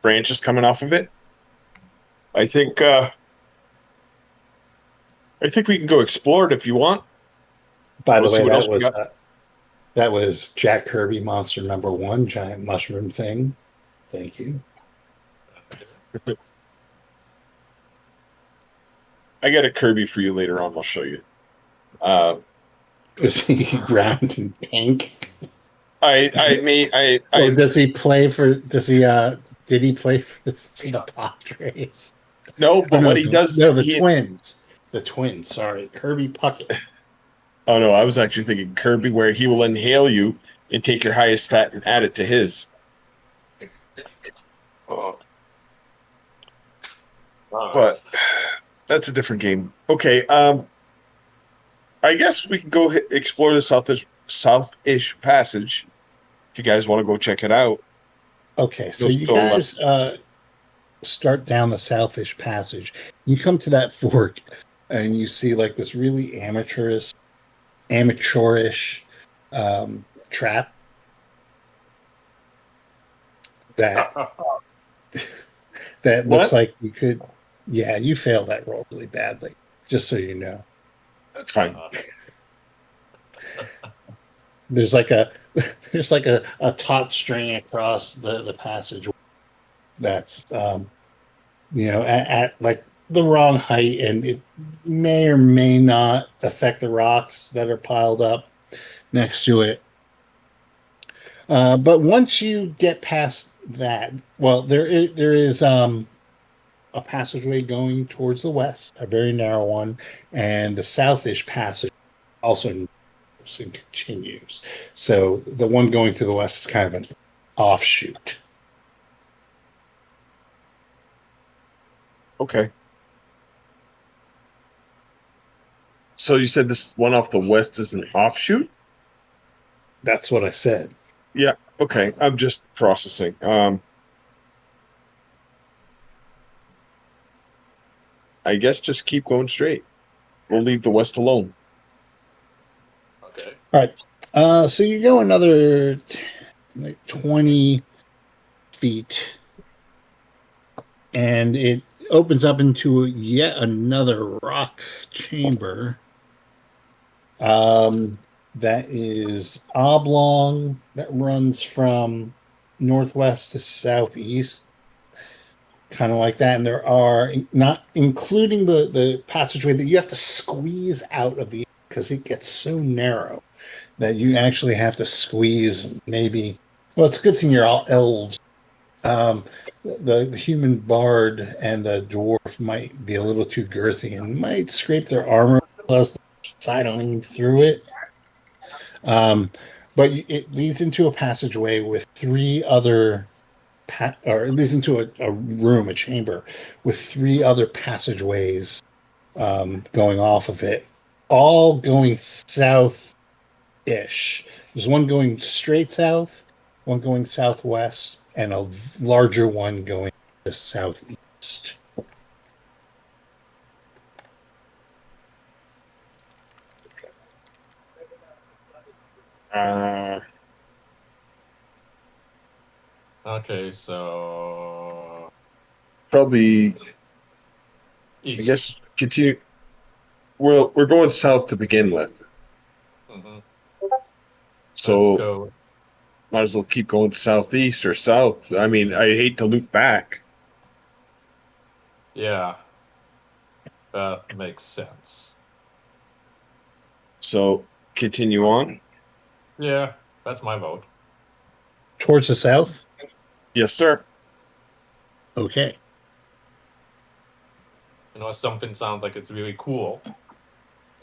branches coming off of it. I think we can go explore it if you want. By the We'll see way, what else we got. that was Jack Kirby monster number 1, giant mushroom thing. Thank you. I got a Kirby for you later on. I'll show you. Is he round and pink? Or Does he play for? Did he play for the Padres? no, but what he does, No, the Twins. The Twins. Sorry, Kirby Puckett. Oh no, I was actually thinking Kirby, where he will inhale you and take your highest stat and add it to his. But that's a different game. Okay, I guess we can go explore the southish passage. If you guys want to go check it out. Okay, so You'll you still guys start down the southish passage. You come to that fork, and you see like this really amateurish trap that that looks like you could. Yeah, you failed that roll really badly. Just so you know. That's fine. There's like a taut string across the passage that's at like the wrong height, and it may or may not affect the rocks that are piled up next to it. But once you get past that, well, there is a passageway going towards the west, a very narrow one, and the southish passage also and continues. So the one going to the west is kind of an offshoot. Okay. So you said this one off the west is an offshoot? That's what I said. Yeah. Okay. I'm just processing. I guess just keep going straight. We'll leave the west alone. Okay. All right. So you go another like 20 feet, and it opens up into yet another rock chamber. That is oblong, that runs from northwest to southeast, kind of like that. And there are, not including the passageway that you have to squeeze out of because it gets so narrow that you actually have to squeeze maybe. Well, it's a good thing you're all elves. The human bard and the dwarf might be a little too girthy and might scrape their armor plus sidling through it. But it leads into a passageway with 3 other, or it leads into a room, a chamber, with 3 other passageways going off of it, all going south-ish. There's one going straight south, one going southwest, and a larger one going to southeast. Okay, so Probably, east. I guess, continue. We're going south to begin with, Mhm. so Let's go. might as well keep going southeast or south. I mean, I hate to loop back. Yeah. That makes sense. So continue on. Yeah, that's my vote. Towards the south? Yes, sir. Okay. You know, if something sounds like it's really cool,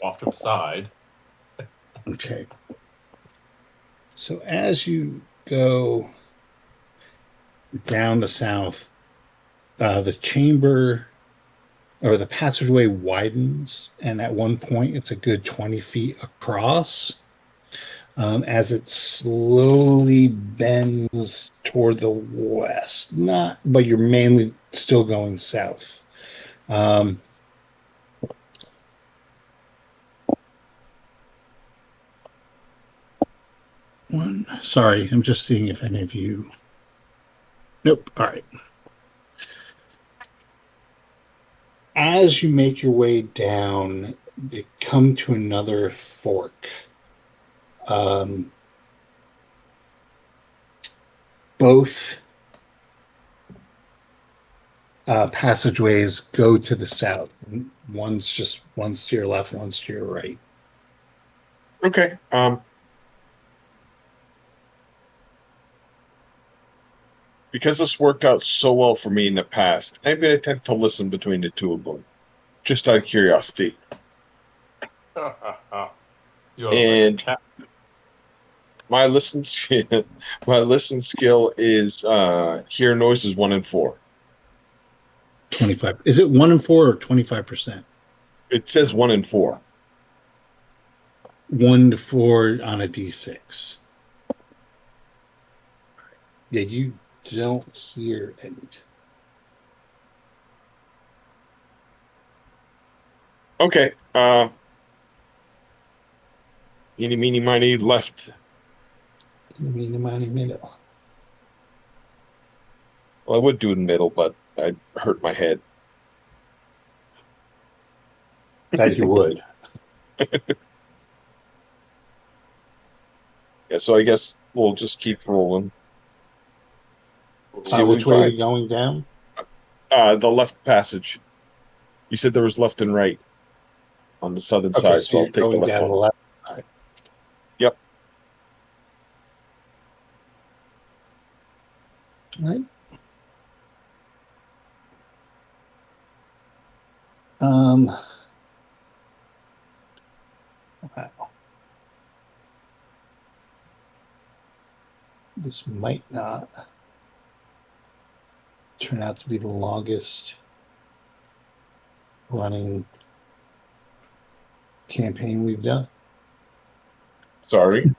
off to the side. Okay. So as you go down the south, the chamber or the passageway widens, and at one point it's a good 20 feet across. As it slowly bends toward the west, not, but you're mainly still going south. Um, sorry, I'm just seeing if any of you. Nope. All right. As you make your way down, you come to another fork. Both passageways go to the south. One's to your left, one's to your right. Okay. Because this worked out so well for me in the past, I'm going to attempt to listen between the two of them, just out of curiosity. You're And like my listen skill is hear noises 1 in 4. 25. Is it 1 in 4 or 25%? It says 1 in 4. 1 to 4 on a d6. Yeah, you don't hear anything. Okay. Eeny, meeny, miny, left. Meeny, miny, middle. Well, I would do it in the middle, but I'd hurt my head. That you would. Yeah, so I guess we'll just keep rolling. See what Which we way are find. you going down? The left passage. You said there was left and right on the southern Okay, side, so so I'll you're take the going left down one. the left side. Yep. All right. Wow. This might not turn out to be the longest running campaign we've done. Sorry.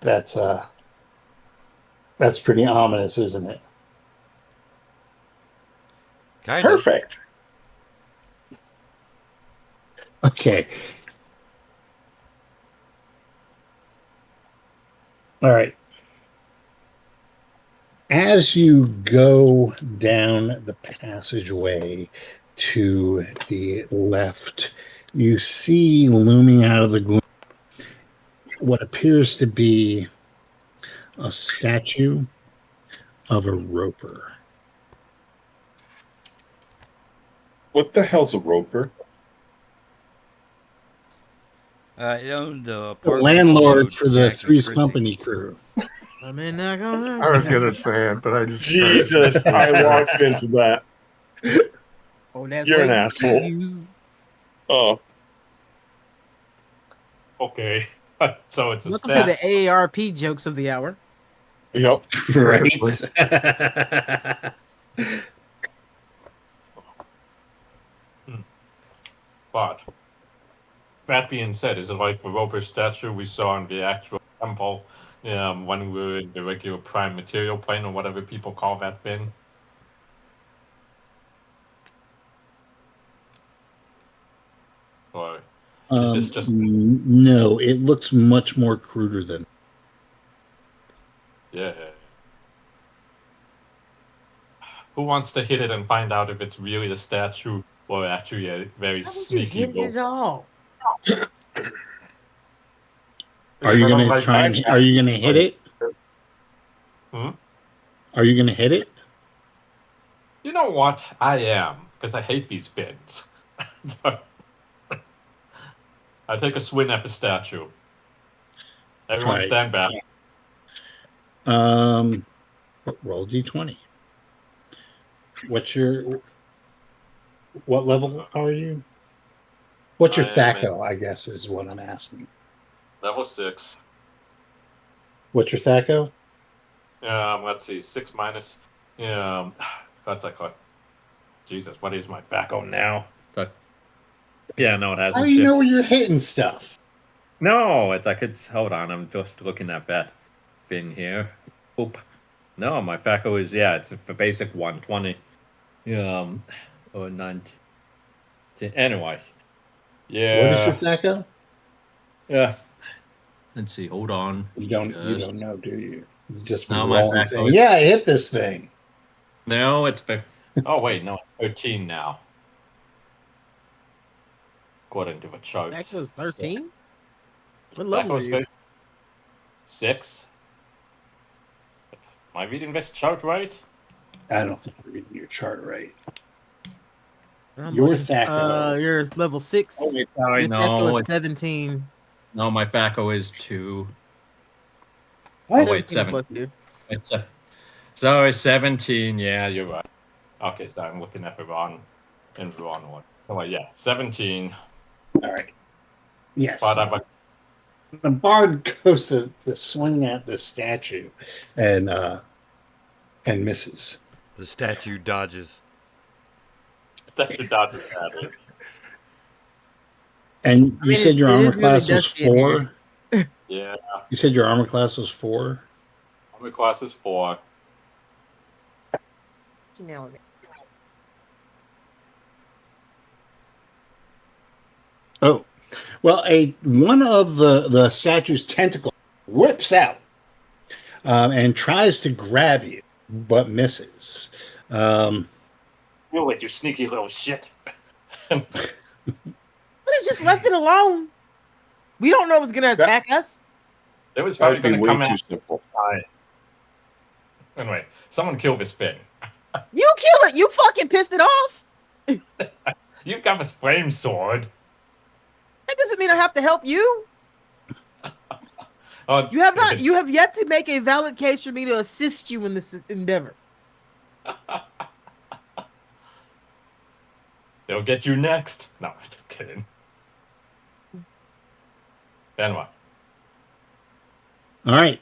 That's pretty ominous, isn't it? Kind of. Perfect. Okay. All right. As you go down the passageway to the left, you see looming out of the gloom what appears to be a statue of a roper. What the hell's a roper? It owned the The apartment landlord below for the Jackson Three's Christie. Company crew. I mean, not gonna. I was gonna say it, but I just Jesus, I walked into that. Oh, that's You're an right. asshole. You. Oh, okay. So it's a Welcome stat. to the AARP jokes of the hour. yep. Right. But that being said, is it like the Roper statue we saw in the actual temple when we were in the regular prime material plane or whatever people call that thing? Or is this just No, it looks much more cruder than. yeah? Who wants to hit it and find out if it's really a statue or actually a very How would you sneaky hit it rope? at all? Are you Instead of, gonna like, try and? Are you gonna hit it? Hmm? Are you gonna hit it? You know what? I am. because I hate these fins. I take a swing at the statue. Everyone Right. stand back. Roll d20. What level are you? What's your I am THACO, I guess, is what I'm asking. Level 6. What's your THACO? Let's see. 6 minus. What's that called? Jesus, what is my THACO now? Yeah, no, it How hasn't do you shifted. know when you're hitting stuff? No, it's like it's. Hold on, I'm just looking at that thing here. Oop. No, my FACO is it's for basic 120. Or 19. Anyway, What is yeah, your THACO? yeah. Let's see. Hold on. You don't Just- know, do you? You just No, been my rolling THACO saying, is- yeah, I hit this thing. No, it's. Oh wait, no, it's 13 now. According to the charts. That goes 13. What That level are goes you? 6. Am I reading this chart right? I don't think you're reading your chart right. I'm Your looking. THACO. You're level 6. Oh, wait, sorry, Your THACO no. is 17. No, my FACO is 2. What? Oh, wait, 17 plus 17. 2. It's sorry, 17. Yeah, you're right. Okay, so I'm looking at the wrong one. Oh, yeah, 17. All right. Yes. But I'm The bard goes to swing at the statue and misses. The statue dodges. statue dodging at it. And you mean, said your it armor is really class was dusty in here. 4? Yeah, You said your armor class was 4? armor class is 4. Oh. Well, one of the statue's tentacles whips out and tries to grab you, but misses. You wait, you sneaky little shit. But it's just left it alone. We don't know it's gonna attack us. It was That probably would be going to way come too out. simple. Anyway, someone kill this thing. You kill it. You fucking pissed it off. You've got this flame sword. That doesn't mean I have to help you. Oh, You have not. You have yet to make a valid case for me to assist you in this endeavor. They'll get you next. No, just kidding. Then what? All right.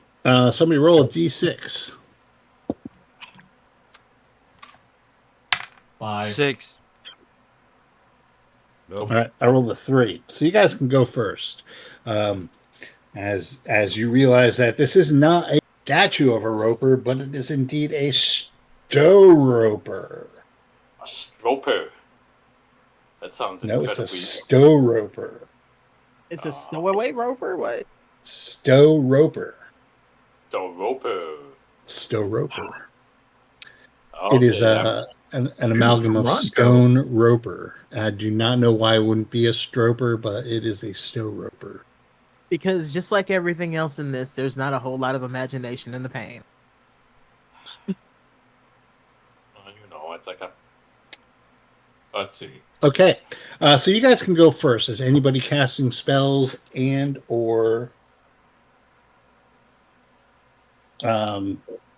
Somebody roll a d6. 5. 6. All Nope. right. I rolled a 3. So you guys can go first. As you realize that this is not a statue of a roper, but it is indeed a stow roper. A stroper. That sounds No, it's incredibly. a stow roper. It's a stowaway roper. What? Stow roper. Stroper. Stow roper. Okay, It is yeah. an amalgam from of Ronco. stone roper. I do not know why it wouldn't be a stroper, but it is a stow roper. Because just like everything else in this, there's not a whole lot of imagination in the pain. It's like a. Let's see. Okay, so you guys can go first. Is anybody casting spells and or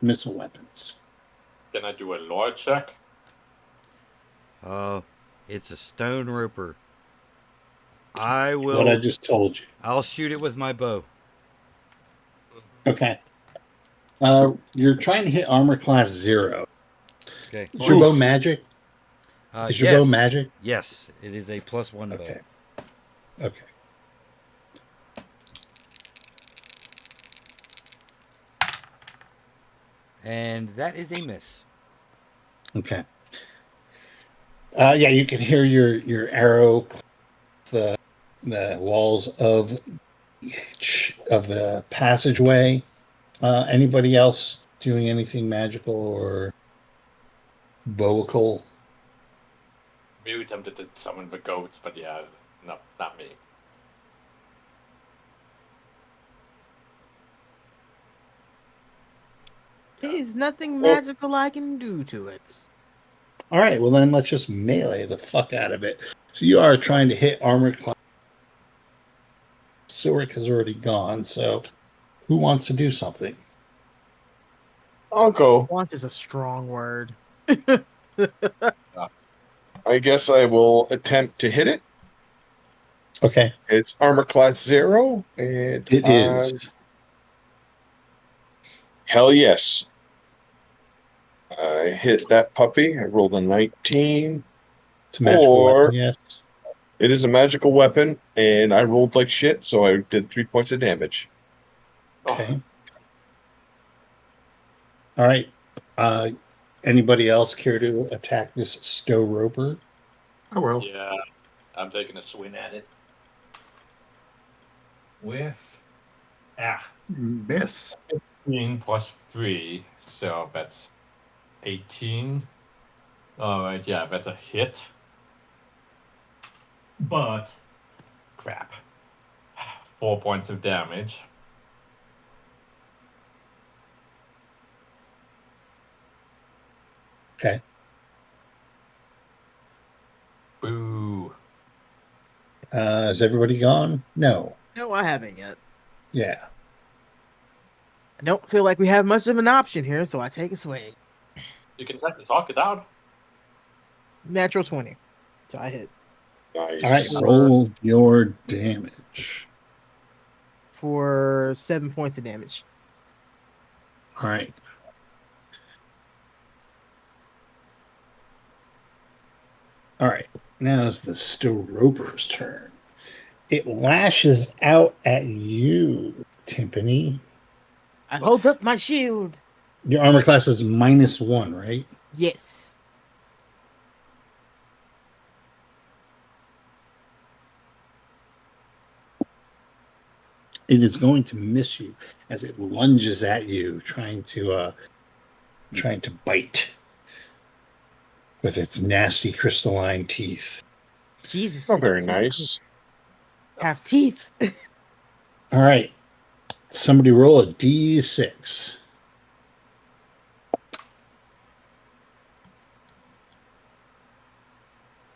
missile weapons? Can I do a lore check? It's a stone roper. I will. What I just told you. I'll shoot it with my bow. Okay. You're trying to hit armor class 0. Okay. Is your bow magic? Is your bow magic? Yes, it is a +1 Okay. bow. Okay. And that is a miss. Okay. Yeah, you can hear your arrow the walls of the passageway. Anybody else doing anything magical or bowical? We attempted to summon the goats, but yeah, no, not me. There's nothing magical I can do to it. All right, well then let's just melee the fuck out of it. So you are trying to hit armor class. Silric has already gone, so who wants to do something? I'll go. Want is a strong word. I guess I will attempt to hit it. Okay, It's armor class 0, and it is. hell yes. I hit that puppy. I rolled a 19. It's a magical Or weapon, yes. it is a magical weapon, and I rolled like shit, so I did 3 points of damage. Okay. All right. Anybody else care to attack this Stow Roper? I will. Yeah, I'm taking a swing at it. With Miss. 15 plus 3, so that's 18. Alright, yeah, that's a hit. But crap. 4 points of damage. Okay. Boo. Is everybody gone? No. No, I haven't yet. Yeah. I don't feel like we have much of an option here, so I take a swing. You can try to talk it out. Natural 20. So I hit Nice. All right, roll your damage. for 7 points of damage. All right. All right. Now it's the Stow Roper's turn. It lashes out at you, Timpani. I hold up my shield. Your armor class is -1, right? Yes. It is going to miss you as it lunges at you, trying to bite with its nasty crystalline teeth. Jesus. Oh, very nice. Have teeth. All right. Somebody roll a D6.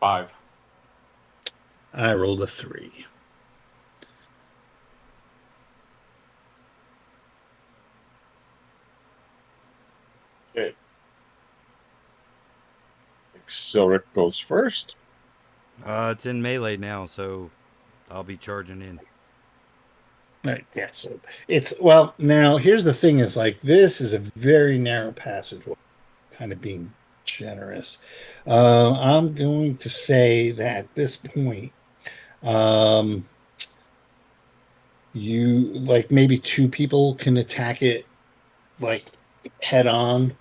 Five. I rolled a 3. Okay. Silric goes first. It's in melee now, so I'll be charging in. All right, yeah. So it's now here's the thing: is like this is a very narrow passageway, kind of being generous. I'm going to say that at this point, you like maybe 2 people can attack it, like head on.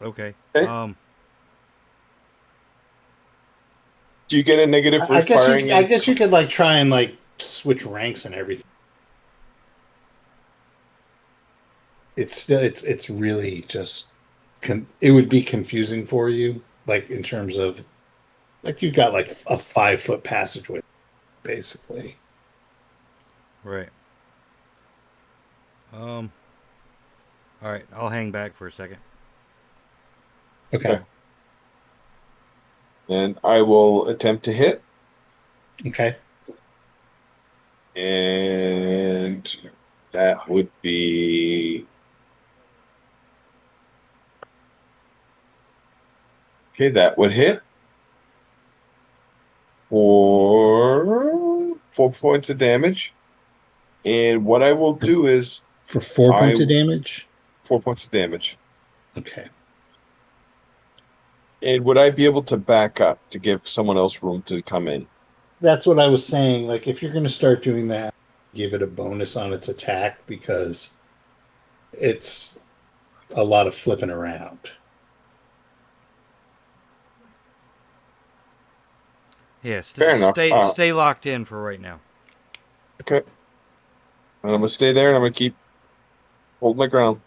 Okay. Okay. Do you get a negative for I guess firing? I guess you could like try and like switch ranks and everything. It's still it's really just it would be confusing for you, like in terms of like you've got like a 5-foot passageway, basically. Right. All right, I'll hang back for a second. Okay. And I will attempt to hit. Okay. And that would be... Okay, that would hit. For 4 points of damage. And what I will do is... For 4 points of damage? 4 points of damage. Okay. And would I be able to back up to give someone else room to come in? That's what I was saying. Like, if you're going to start doing that, give it a bonus on its attack because it's a lot of flipping around. Yeah, Fair enough. Stay locked in for right now. Okay. And I'm going to stay there and I'm going to keep holding my ground.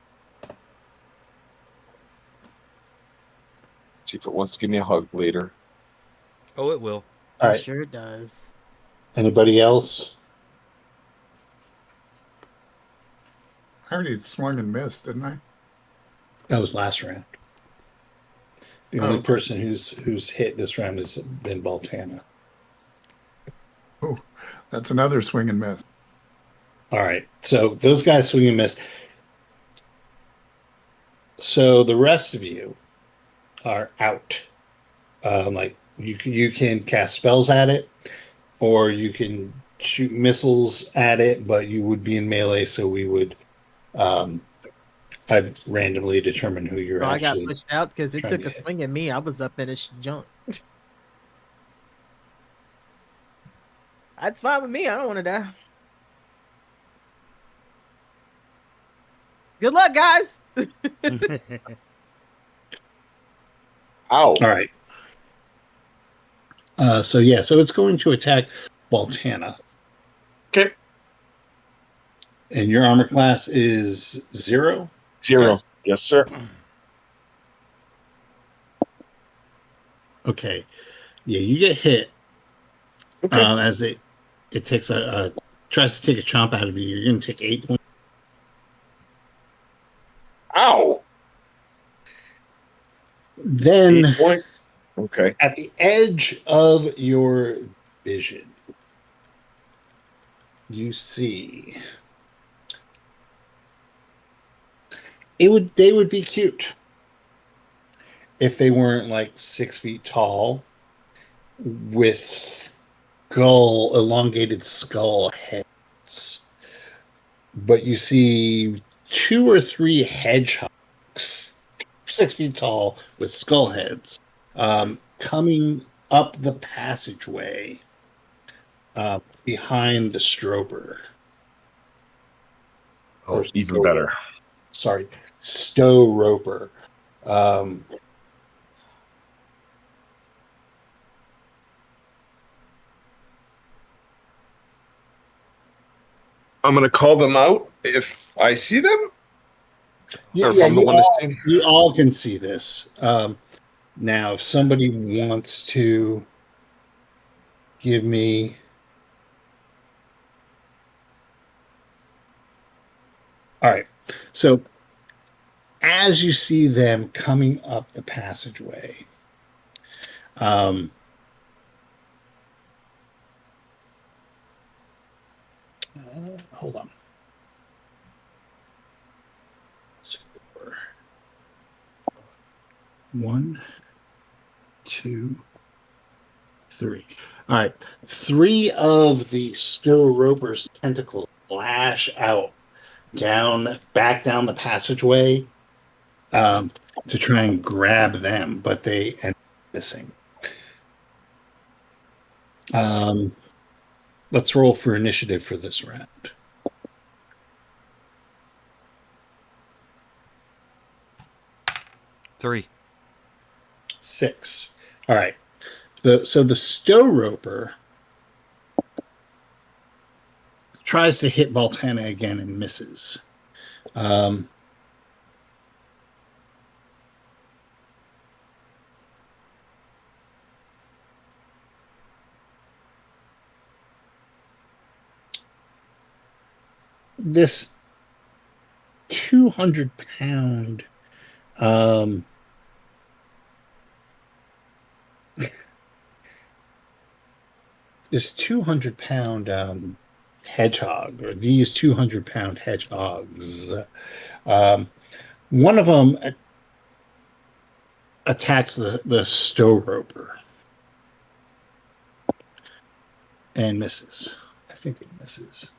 See if it wants to give me a hug later. Oh, it will. All right. Sure does. Anybody else? I already swung and missed, didn't I? That was last round. The only Oh. person who's hit this round has been Baltana. Oh, that's another swing and miss. All right. So those guys swing and miss. So the rest of you are out. Like you can cast spells at it, or you can shoot missiles at it, but you would be in melee, so we would I'd randomly determine who you're So I got actually. pushed out because it trying took to a hit. swing at me. I was up in his junk. That's fine with me. I don't want to die. Good luck, guys. Ow. All right. So it's going to attack Baltana, Okay. and your armor class is 0. 0. Yes, sir. Okay. Yeah, you get hit Okay. as it takes tries to take a chomp out of you. You're going to take 8 points. Ow. Then 8 points. Okay. at the edge of your vision, you see they would be cute if they weren't like 6 feet tall with elongated skull heads. But you see 2 or 3 hedgehogs, 6 feet tall with skull heads, coming up the passageway behind the Strober. Oh, even better. Sorry, Stow Roper. I'm going to call them out if I see them. Yeah, Or if I'm the one to see them. you all can see this. Now, if somebody wants to give me all right. So as you see them coming up the passageway, hold on. 1, 2, 3. All right. 3 of the Stow Roper's tentacles lash out back down the passageway to try and grab them, but they end up missing. Let's roll for initiative for this round. 3. 6. All right. So the Stow Roper tries to hit Baltana again and misses. This 200-pound this 200-pound hedgehog, or these 200-pound hedgehogs, one of them attacks the Stow Roper and misses. I think it misses.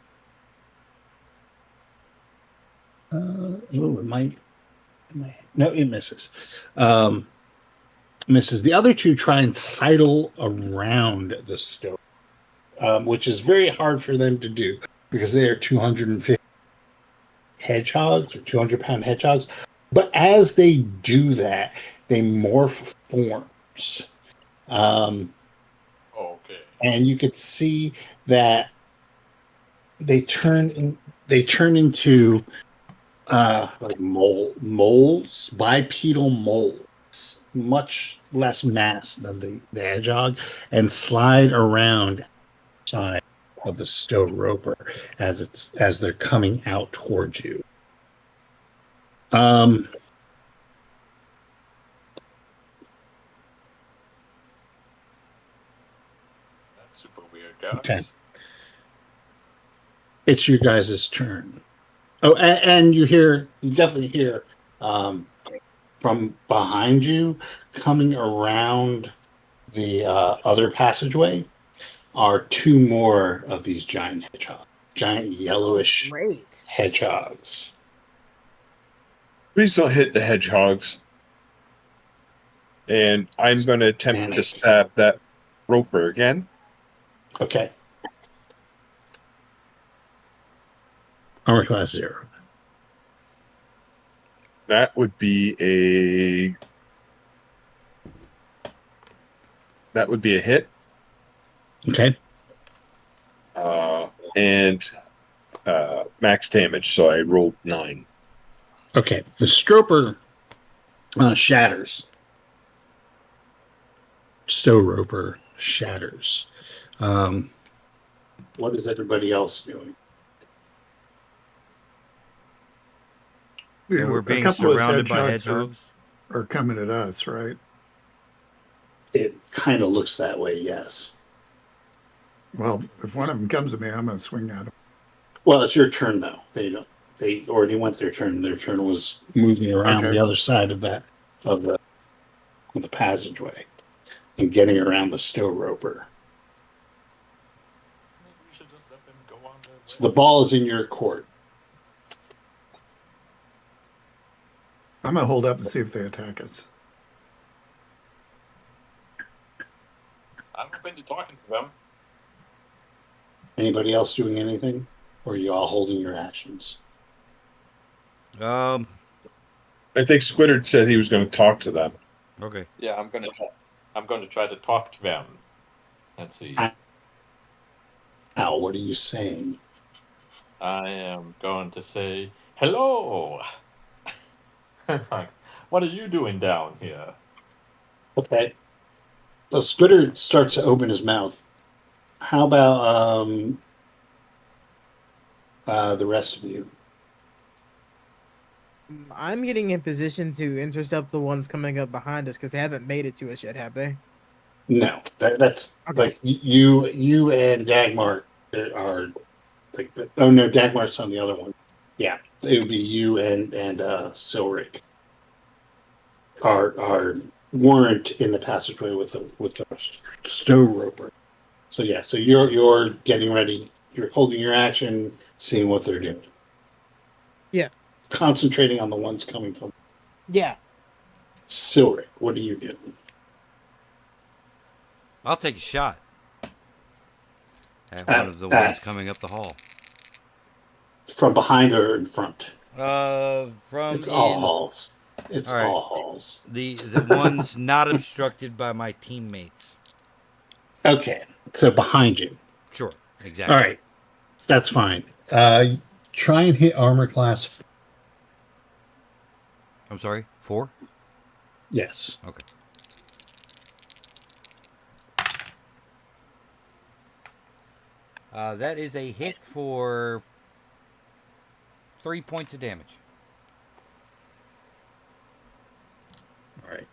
It might. No, it misses. Misses. The other 2 try and sidle around the Stow, which is very hard for them to do because they are 250 hedgehogs or 200-pound hedgehogs. But as they do that, they morph forms. Okay. And you could see that they turn into like moles, bipedal moles, much less mass than the hedgehog, and slide around side of the Stow Roper as they're coming out towards you. Um, That's super weird, guys. Okay. It's you guys' turn. Oh, and you definitely hear from behind you, coming around the other passageway, are two more of these giant hedgehogs, giant yellowish Great. hedgehogs. Please don't hit the hedgehogs. And I'm going to attempt to Panic. stab that roper again. Okay. Armor class 0. That would be a hit. Okay. And max damage. So I rolled 9. Okay. The stroper shatters. Stow roper shatters. What is everybody else doing? You know, We're a being couple of surrounded by hedgehogs hedgehogs. are coming at us, right? It kind of looks that way, yes. Well, if one of them comes at me, I'm going to swing at him. Well, it's your turn though. They already went their turn. Their turn was moving around Okay. the other side of the passageway and getting around the stow roper. Maybe we should just let them go on their way. So the ball is in your court. I'm going to hold up and see if they attack us. I'm open to talking to them. Anybody else doing anything? Or are you all holding your actions? I think Squiddard said he was going to talk to them. Okay. Yeah, I'm going to try to talk to them and see. Al, what are you saying? I am going to say hello. It's like, what are you doing down here? Okay. So Squitter starts to open his mouth. How about the rest of you? I'm getting in position to intercept the ones coming up behind us because they haven't made it to us yet, have they? No, that's Okay. like you and Dagmar are like. Oh no, Dagmar's on the other one. Yeah, it would be you and Silric are weren't in the passageway with the stow roper. So yeah, so you're getting ready. You're holding your action, seeing what they're doing. Yeah. Concentrating on the ones coming from Yeah. Silric. What are you doing? I'll take a shot at one of the ones coming up the hall. From behind or in front? From It's all halls. It's All right. all halls. the ones not obstructed by my teammates. Okay, so behind you. Sure, exactly. All right, that's fine. Try and hit armor class. I'm sorry, 4? Yes. Okay. That is a hit for 3 points of damage. All right.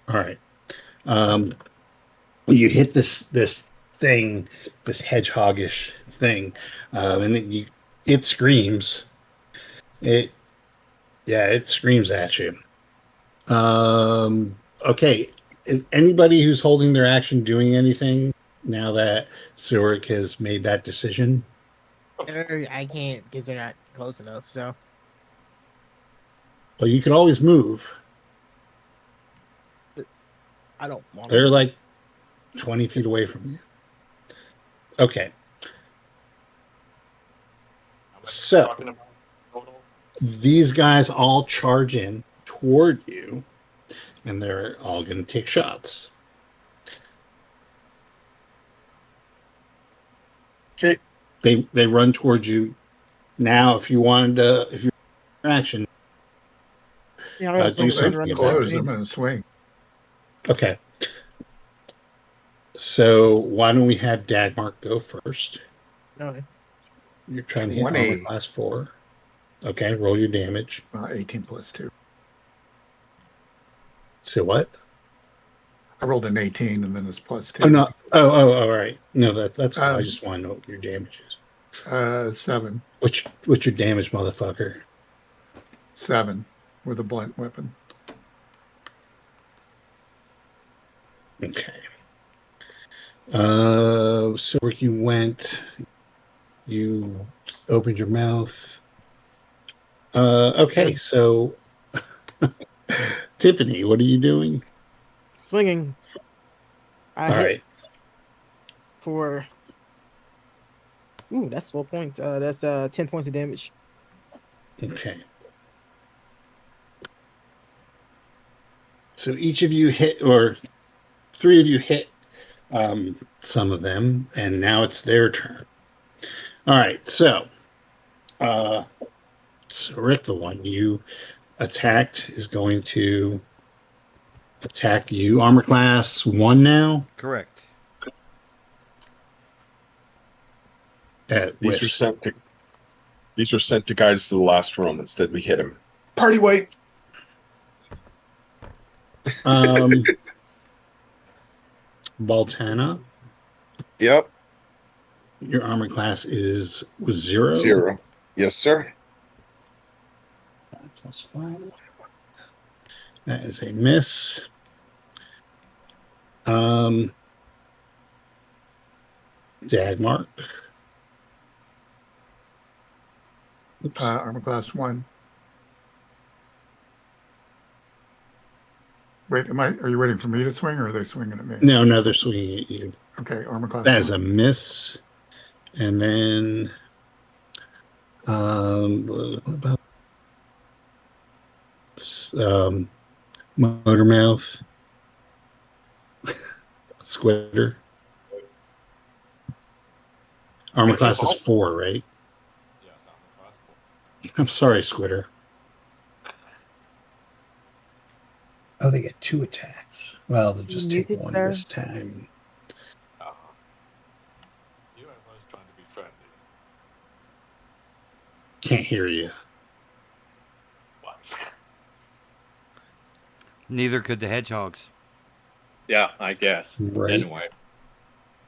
All right. You hit this thing, this hedgehogish thing, and it screams. It screams at you. Okay. Is anybody who's holding their action doing anything now that Silric has made that decision? I can't because they're not close enough. So Well, you can always move. I don't want They're to. like 20 feet away from you. Okay. How much are we So- talking about total? These guys all charge in toward you, and they're all going to take shots. Okay. They run towards you. Now, if you action, Yeah, I'm do gonna swing something and run about past Close. me. I'm going to swing. okay. So why don't we have Dagmark go first? Okay. You're trying to hit 20. armor class 4. Okay, roll your damage. 18 plus 2. So what? I rolled an 18 and then this plus 2. Oh no! Oh, all right. No, that's cool. I Um, just want to know what your damage is. 7. What's your damage, motherfucker? 7 with a blunt weapon. Okay. So where you went, you opened your mouth. Okay, so Tiffany, what are you doing? Swinging. I All hit right. for. Ooh, that's 4 points. That's 10 points of damage. Okay. So each of you hit, or 3 of you hit some of them, and now it's their turn. All right, so Rick, the one you attacked, is going to attack you. Armor class 1 now. Correct. These were Whiffs. sent to guide us to the last room. Instead, we hit him. Party white. Baltana, Yep. your armor class was 0. 0. Yes, sir. 5 + 5. That is a miss. Dagmark. Oops. Armor class 1. Wait, are you waiting for me to swing or are they swinging at me? No, they're swinging at you. Okay, armor class That is 1. a miss. And then, what about Motormouth, Squitter? Armor class is 4, right? Yes, I'm class 4. I'm sorry, Squitter. Oh, they get 2 attacks. Well, they'll just take Muted, 1 sir. this time. You and I was trying to be friendly. Can't hear you. What? Neither could the hedgehogs. Yeah, I guess. Right. Anyway.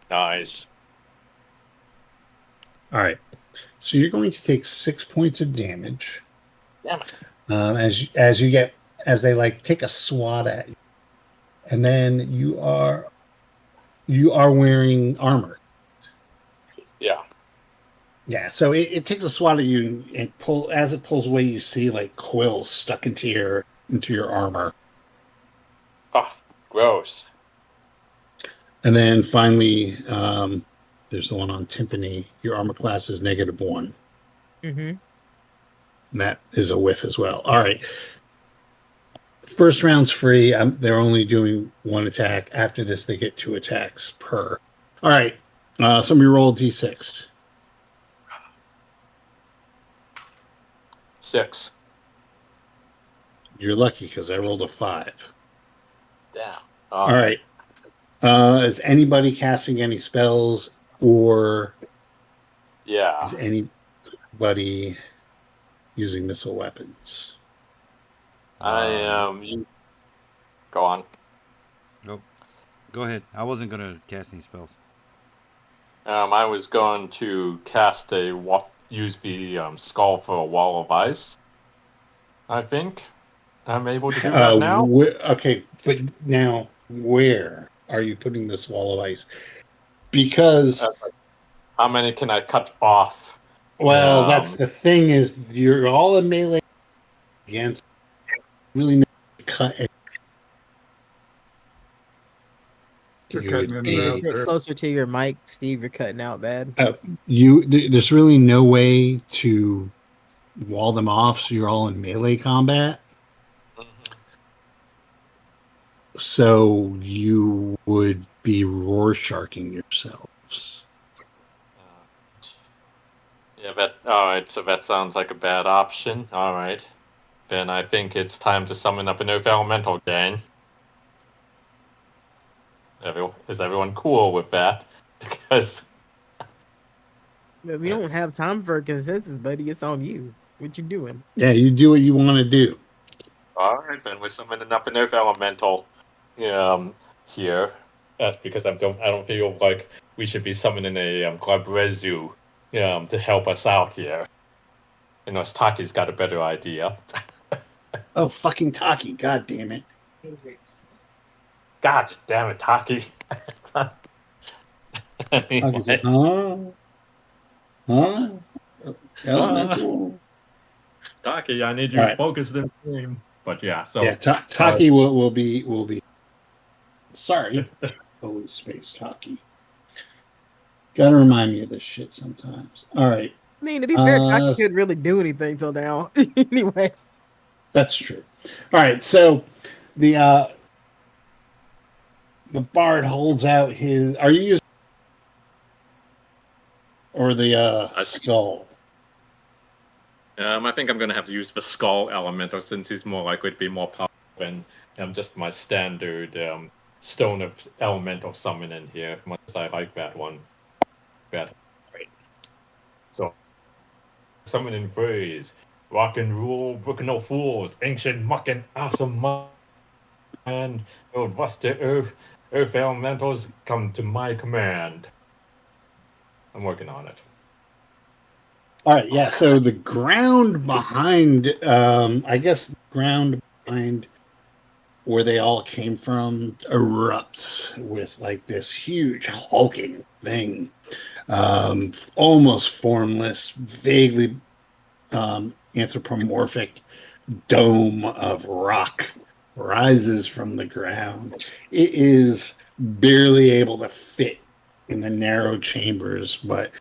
Nice. All right. So you're going to take 6 points of damage. Damn it. As they like take a swat at you, and then you are wearing armor. Yeah. Yeah. So it takes a swat at you, and as it pulls away, you see like quills stuck into your armor. Oh, gross. And then finally, there's the one on Timpani. Your armor class is -1. Mm-hmm. And that is a whiff as well. All right. First round's free. They're only doing 1 attack. After this, they get 2 attacks per. All right. Somebody roll D6. 6. You're lucky because I rolled a 5. Damn. All right. Is anybody casting any spells, or Yeah. is anybody using missile weapons? I am. You go on. Go ahead. I wasn't gonna cast any spells. I was going to cast use the skull for a wall of ice. I think I'm able to do that now. Okay, but now where are you putting this wall of ice? Because How many can I cut off? well, that's the thing, is you're all in melee against really no cut. You're You cutting would in be- and out. Just get closer to your mic, Steve. You're cutting out bad. There's really no way to wall them off, so you're all in melee combat. Mhm. So you would be Rorschaching yourselves. Yeah, all right. So that sounds like a bad option. All right, then I think it's time to summon up a new elemental gang. Is everyone cool with that? Because But we don't Yes. have time for a consensus, buddy. It's on you. What you doing? Yeah, you do what you want to do. All right, then we're summoning up an Earth Elemental here. That's because I don't feel like we should be summoning a Glabrezu to help us out here. Unless Taki's got a better idea. Oh, fucking Taki. God damn it. God damn it, Taki. Taki's like, huh? Huh? Elemental? Taki, I need you All to right. focus the game. But yeah, so Yeah, Taki will be. Sorry, Blue Space Taki. Gotta remind me of this shit sometimes. All right, I mean, to be fair, Taki Uh, couldn't really do anything till now. Anyway, that's true. All right, so the bard holds out his. Are you using or the skull? I think I'm gonna have to use the Skull Elemental since he's more likely to be more powerful than just my standard Stone of Elemental summoning here. Much as I like that one. Right. So, summoning phrase. Rock and roll, brook no fools, ancient mucking awesome man, old rusted earth elementals come to my command. I'm working on it. All right, yeah. So the ground behind, I guess, the ground behind where they all came from erupts with like this huge hulking thing, almost formless, vaguely anthropomorphic dome of rock rises from the ground. It is barely able to fit in the narrow chambers, but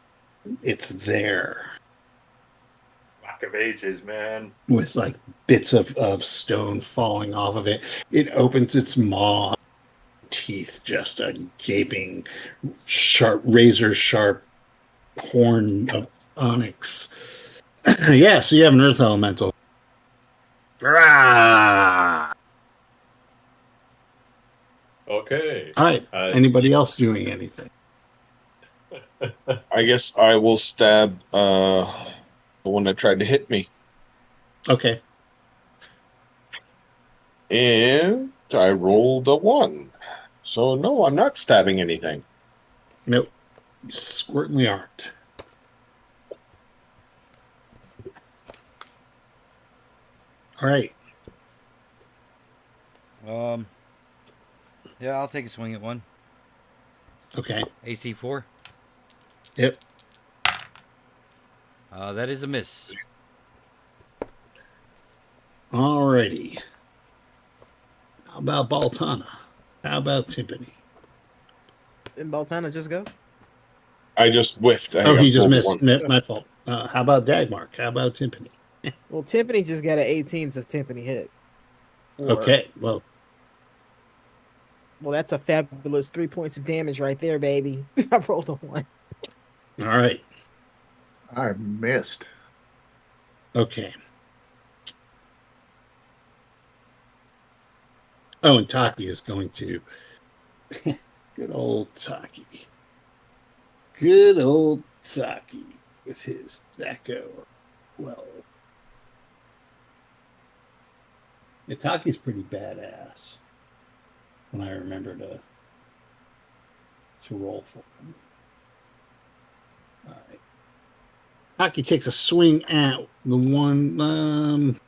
it's there Rock of Ages, man. with like bits of stone falling off of it. It opens its maw, teeth, just a gaping, sharp, razor sharp horn of onyx. Yeah, so you have an earth elemental. Rah! Okay. All right. Anybody else doing anything? I guess I will stab the one that tried to hit me. Okay. And I rolled a 1. So no, I'm not stabbing anything. Nope. You certainly aren't. All right. Yeah, I'll take a swing at one. Okay. AC 4. Yep. That is a miss. All righty. How about Baltana? How about Timpani? didn't Baltana just go? I just whiffed. I Oh, got he just pulled missed. one. My fault. How about Dagmark? How about Timpani? Well, Timpani just got an 18, so Timpani hit. Okay. Well, That's a fabulous 3 points of damage right there, baby. I rolled a 1. all right. I missed. Okay. Oh, and Taki is going to. Good old Taki. Good old Taki with his Zacko. Well, yeah, Taki's pretty badass. When I remember to roll for him. All right. Taki takes a swing at the one.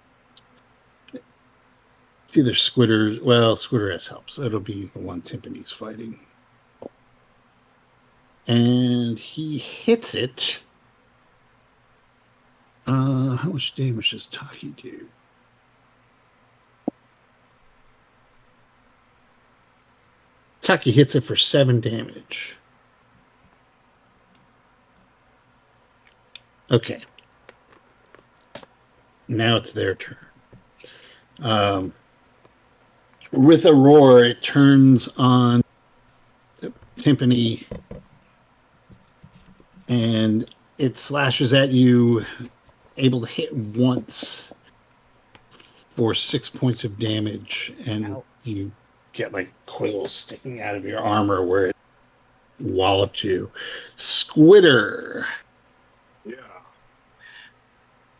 It's either Squitter. Well, Squitter has help, so it'll be the one Timpani's fighting. And he hits it. How much damage does Taki do? Taki hits it for 7 damage. Okay. Now it's their turn. With a roar, it turns on Timpani and it slashes at you, able to hit once for 6 points of damage, and Ow. you get like quills sticking out of your armor where it walloped you. Squitter.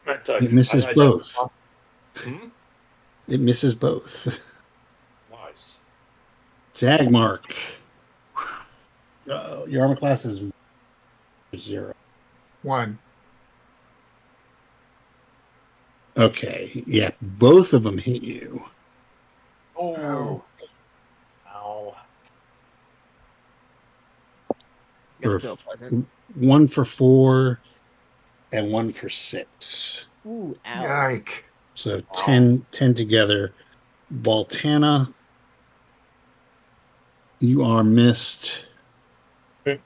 It misses both. Hmm? It misses both. Nice. Dagmark. Your armor class is 0. 1. Okay. Yeah, both of them hit you. Oh. Ow. Doesn't Or feel pleasant. 1 for 4 and 1 for 6. Ooh, ow. Yike. So 10 together. Baltana, you are missed. Okay.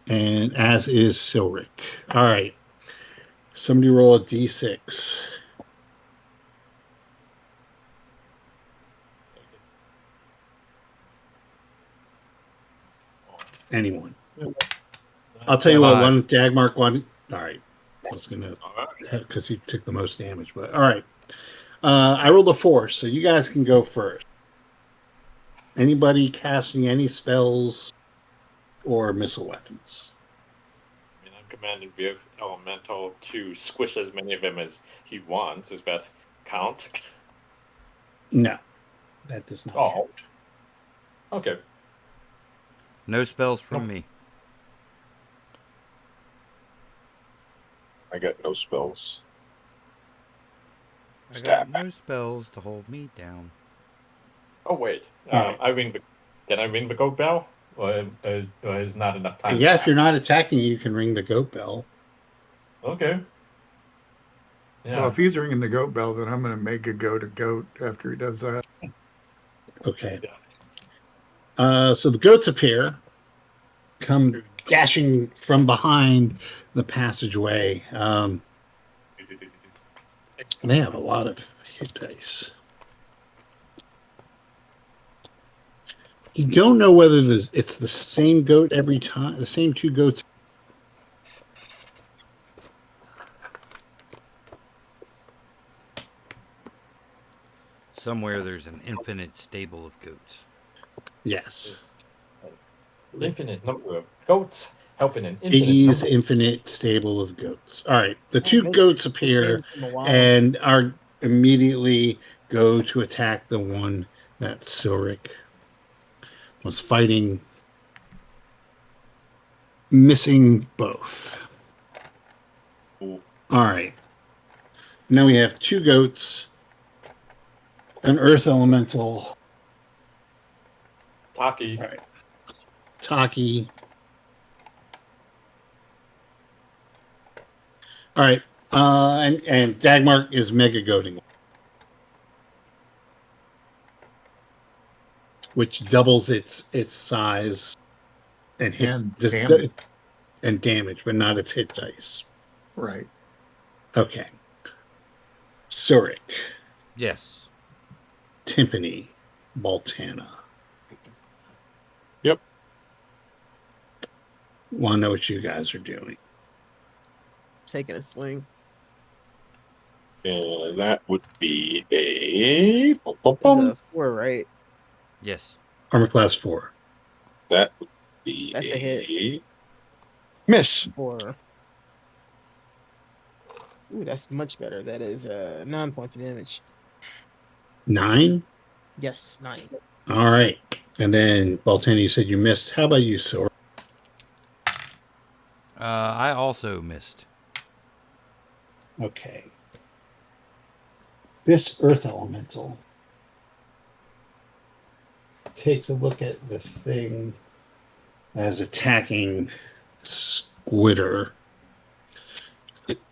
And as is Silric. All right. Somebody roll a d6. Anyone. I'll tell you what, Five. one Dagmark, one. All right. I was going to, All right. because he took the most damage, but all right. I rolled a 4, so you guys can go first. Anybody casting any spells or missile weapons? I mean, I'm commanding the elemental to squish as many of them as he wants. Does that count? No, that does not Oh. count. Okay. No spells from me. I got no spells. I got Stab. no spells to hold me down. Oh wait. Alright. Can I ring the goat bell? Or is not enough time? Yeah, for if you're that? not attacking, you can ring the goat bell. Okay. Yeah. Well, if he's ringing the goat bell, then I'm going to make a goat a goat after he does that. Okay. Yeah. So the goats appear, come dashing from behind the passageway. They have a lot of hit dice. You don't know whether it's the same goat every time, the same 2 goats. Somewhere there's an infinite stable of goats. Yes. Infinite number of goats helping an infinite Iggy's number. infinite stable of goats. All right. The Oh, 2 this goats is appear from the wild. and are immediately go to attack the one that Silric was fighting, missing both. Ooh. All right. Now we have 2 goats, an earth elemental, Taki. all right, Taki. All right. And Dagmark is mega goating, which doubles its size and hit And just damage. and damage, but not its hit dice. Right. Okay. Surik, Yes. Timpani, Baltana. Yep. Want to know what you guys are doing? Taking a swing. And that would be a. There's a 4, right? Yes. Armor class 4. That would be That's a hit. Miss. 4. Ooh, that's much better. That is 9 points of damage. 9. Yes, 9. All right. And then Baltana, you said you missed. How about you, Silver? I also missed. Okay. This earth elemental takes a look at the thing as attacking Squitter.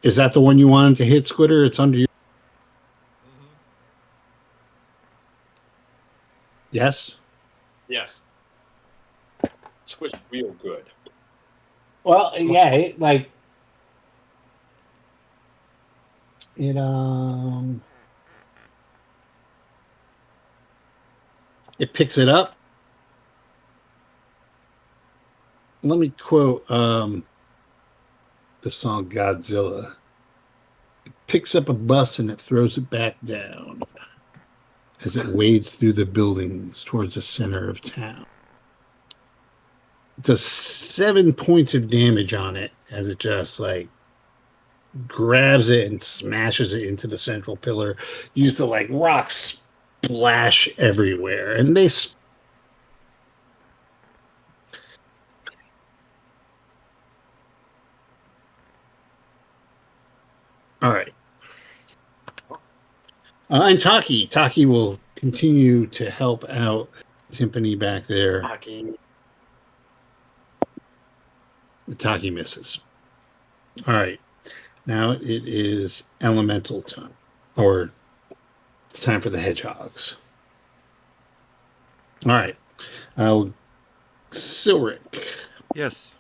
Is that the one you wanted to hit, Squitter? It's under you. Yes? Yes. Squish real good. Well, yeah, it it picks it up. Let me quote the song Godzilla. It picks up a bus and it throws it back down as it wades through the buildings towards the center of town. does 7 points of damage on it as it just like grabs it and smashes it into the central pillar. Use the like rocks splash everywhere, and they. All right. And Taki will continue to help out Timpani back there. Taki misses. All right. Now it is elemental time. Or it's time for the hedgehogs. All right. Silric, Yes.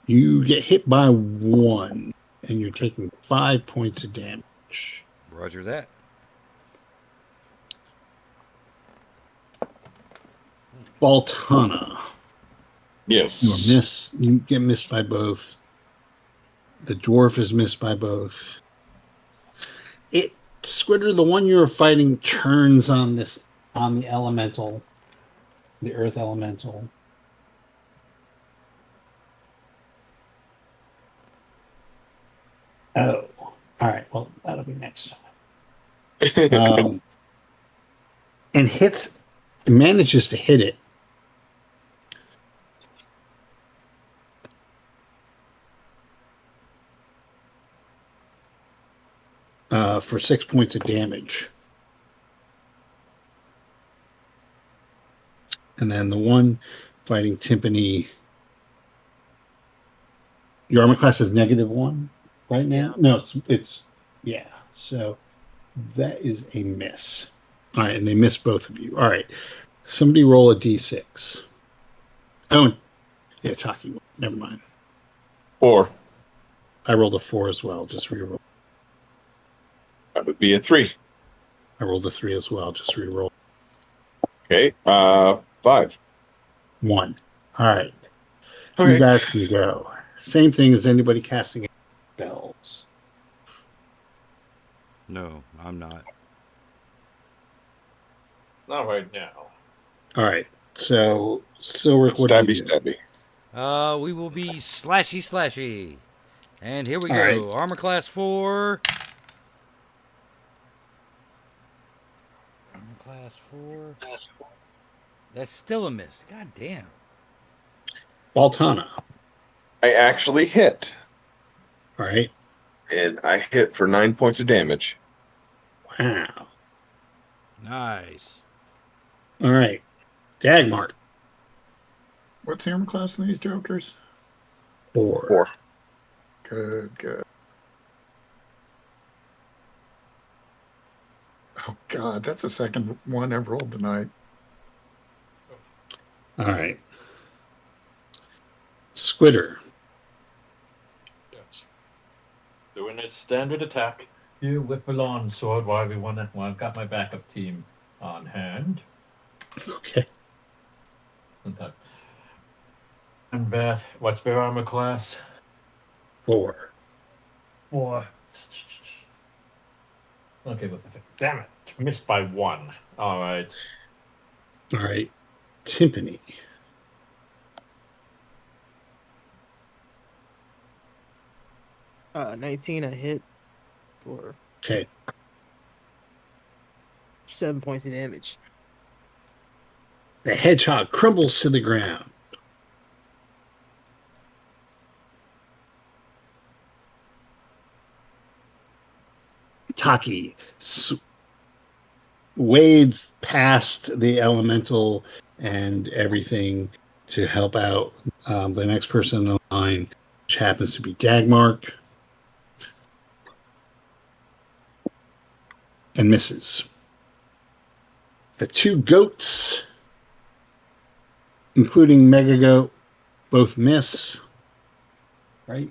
you get hit by 1, and you're taking 5 points of damage. Roger that. Baltana. Yes. You get missed by both. The dwarf is missed by both. Squitter, the one you're fighting turns on the elemental, the earth elemental. Oh, all right. Well, that'll be next time. And manages to hit it. For 6 points of damage. And then the one fighting Timpani, your armor class is -1 right now? No, it's yeah. So that is a miss. All right, and they miss both of you. All right. Somebody roll a d6. Oh, yeah, Taki. Never mind. 4. I rolled a 4 as well. Just reroll. That would be a 3. I rolled a 3 as well. Just reroll. Okay. 5. 1. All right. Okay. You guys can go. Same thing as anybody casting spells. No, I'm not. Not right now. All right. So, Silric, what do you do? Stabby. We will be slashy. And here we All go. right. Armor class 4. Armor class 4. That's still a miss. God damn. Baltana. I actually hit, All right. and I hit for 9 points of damage. Wow. Nice. All right. Dagmar. What's the armor class in these jokers? 4. 4. Good. Oh God, that's the second one I've rolled tonight. All right. Squitter. Yes. Doing its standard attack here with the lawn sword while I've got my backup team on hand. Okay. And what's their armor class? 4. 4. Okay, but damn it. Missed by 1. Alright. All right. Timpani. Uh, 19 a hit for Okay. 7 points of damage. The hedgehog crumbles to the ground. Taki wades past the elemental and everything to help out the next person in the line, which happens to be Dagmark, and misses. The 2 goats, including Mega Goat, both miss. Right?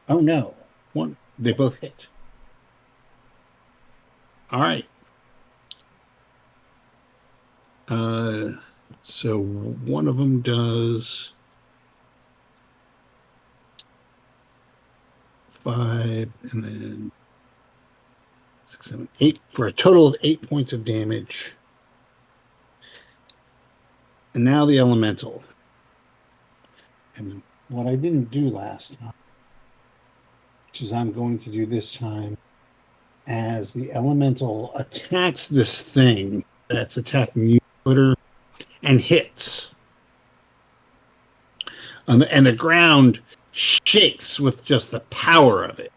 Oh no. They both hit. All right. So one of them does 5 and then 6, 7, 8 for a total of 8 points of damage. And now the elemental. And what I didn't do last time, which is I'm going to do this time, as the elemental attacks this thing that's attacking you, Twitter, and hits. And the ground shakes with just the power of it.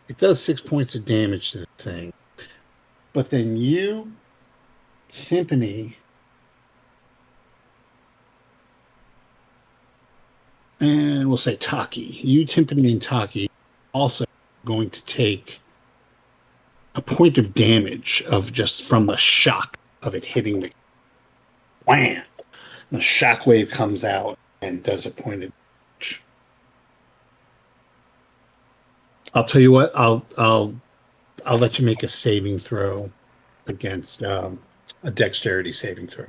It does 6 points of damage to the thing. But then you, Timpani, and we'll say Taki. You, Timpani, and Taki also going to take a point of damage of just from the shock of it hitting the wham. The shockwave comes out and does a point of damage. I'll tell you what. I'll let you make a saving throw against a dexterity saving throw,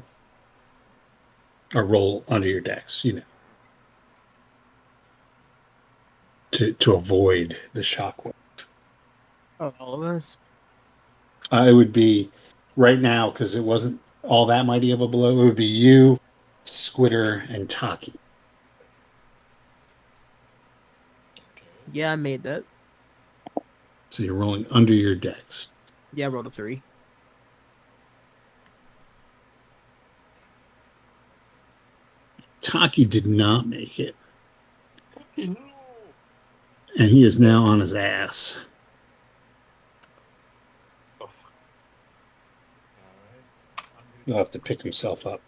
or roll under your dex. You know, to avoid the shockwave. Oh, all of us. It would be right now because it wasn't all that mighty of a blow. It would be you, Squitter, and Taki. Yeah, I made that. So you're rolling under your dex. Yeah, I rolled a 3. Taki did not make it, No. and he is now on his ass. All He'll have to pick himself up.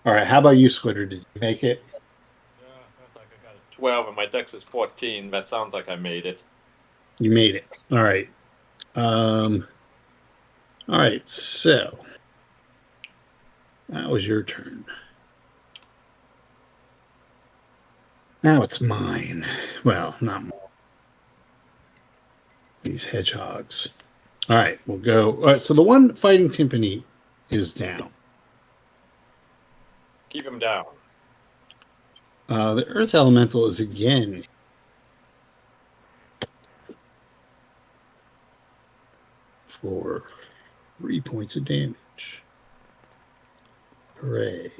All right, how about you, Squitter? Did you make it? Yeah, that's like I got a 12 and my dex is 14. That sounds like I made it. You made it. All right. All right, so that was your turn. Now it's mine. Well, not mine. These hedgehogs. All right, we'll go. All right, so the one fighting Timpani is down. Keep him down. The Earth Elemental is again for 3 points of damage. Hooray.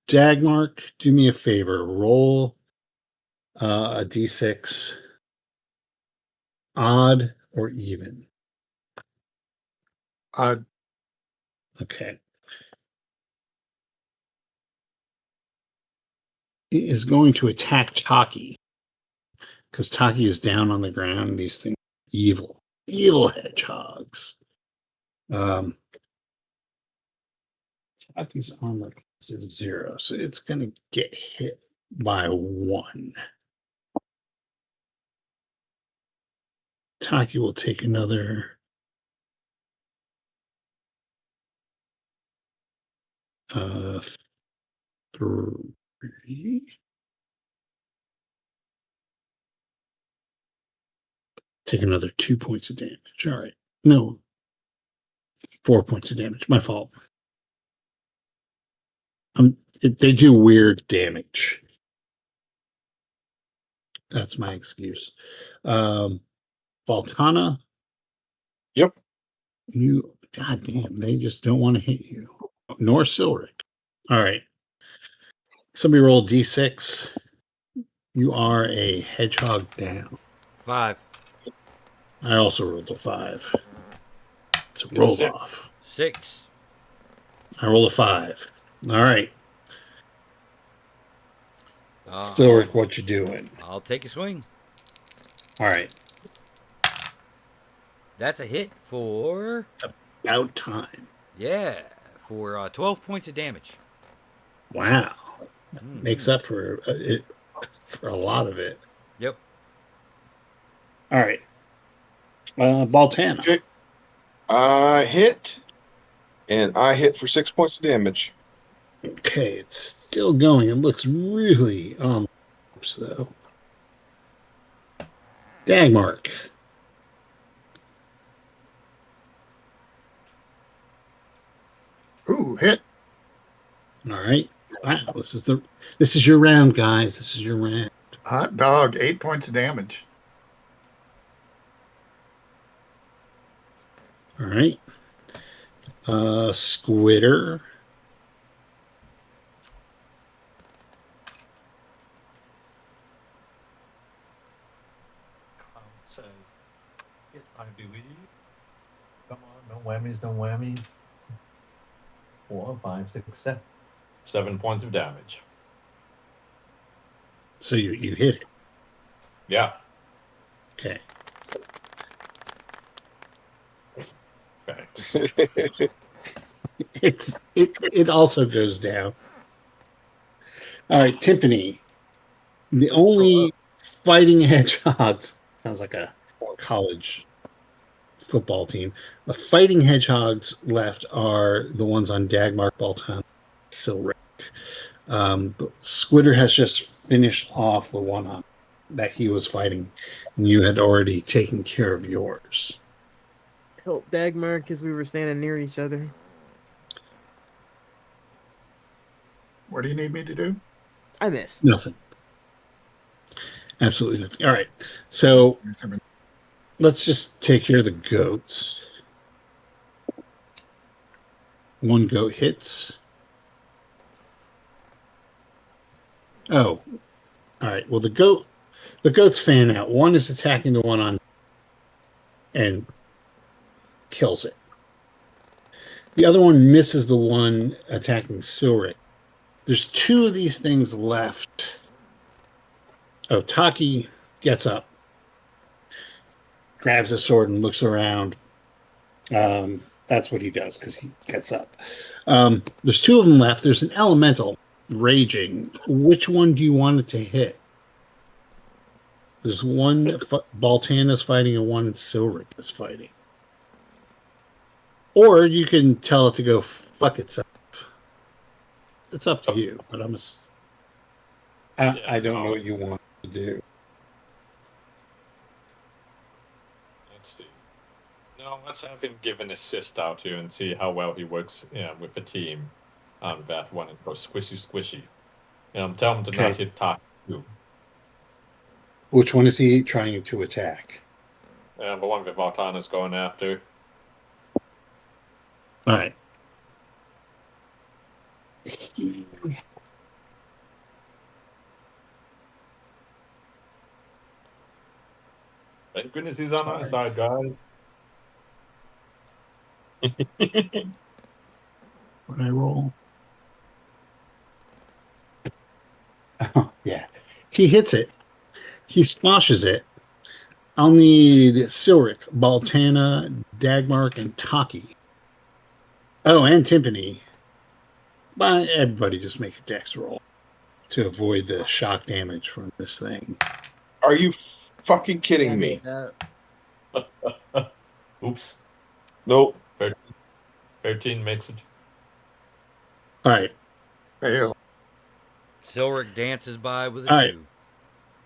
Dagmark, do me a favor. Roll a d6, odd or even. Okay. It is going to attack Taki because Taki is down on the ground. These things are evil hedgehogs. Taki's armor class is 0, so it's going to get hit by 1. Taki will take another 3. Take another 2 points of damage. All right. No. 4 points of damage. My fault. They do weird damage. That's my excuse. Valtana. Yep. You, goddamn, they just don't want to hit you. Nor Silric. All right. Somebody roll D6. You are a hedgehog down. 5, I also rolled a 5. It's a roll Six. off. 6. I roll a 5. All right. Uh, Silric, what you doing? I'll take a swing. All right. That's a hit for, About time. for 12 points of damage. Wow. Mm. Makes up for it for a lot of it. Yep. All right. Baltana. Okay. I hit, and I hit for 6 points of damage. Okay, it's still going. It looks really on the ropes, though. Dagmark. Ooh, hit. All right. Wow, this is your round, guys. This is your round. Hot dog. 8 points of damage. All right. Squitter. Says, I believe. Come on, no whammies, no whammy. 4, 5, 6, 7. 7 points of damage. So you hit it. Yeah. Okay. Thanks. It also goes down. All right, Timpani. The only fighting hedgehogs sounds like a college football team. The fighting hedgehogs left are the ones on Dagmark, Baltan, Silric. The Squitter has just finished off the one on that he was fighting, and you had already taken care of yours. Help Dagmar because we were standing near each other. What do you need me to do? I missed. Nothing. Absolutely nothing. All right. So let's just take care of the goats. One goat hits. Oh. All right. Well, the goats fan out. One is attacking the one on and kills it. The other one misses the one attacking Silric. There's 2 of these things left. Oh, Taki gets up, grabs a sword, and looks around. That's what he does because he gets up. There's 2 of them left. There's an elemental raging. Which one do you want it to hit? There's one Baltana's fighting and one Silric is fighting. Or you can tell it to go fuck itself. It's up to you, but I don't know what you want to do. Let's see. No, let's have him give an assist out here and see how well he works with the team on that one and go squishy. Tell him to not hit top 2. Which one is he trying to attack? The one that Vartan is going after. All right. Thank goodness he's on our side, guys. When I roll. Oh, yeah. He hits it. He squashes it. I'll need Silric, Baltana, Dagmark, and Taki. Oh, and Timpani. But everybody just make a dex roll to avoid the shock damage from this thing. Are you fucking kidding me? Oops. Nope. 13 makes it. All right. Fail. Silric dances by with a All right. 2.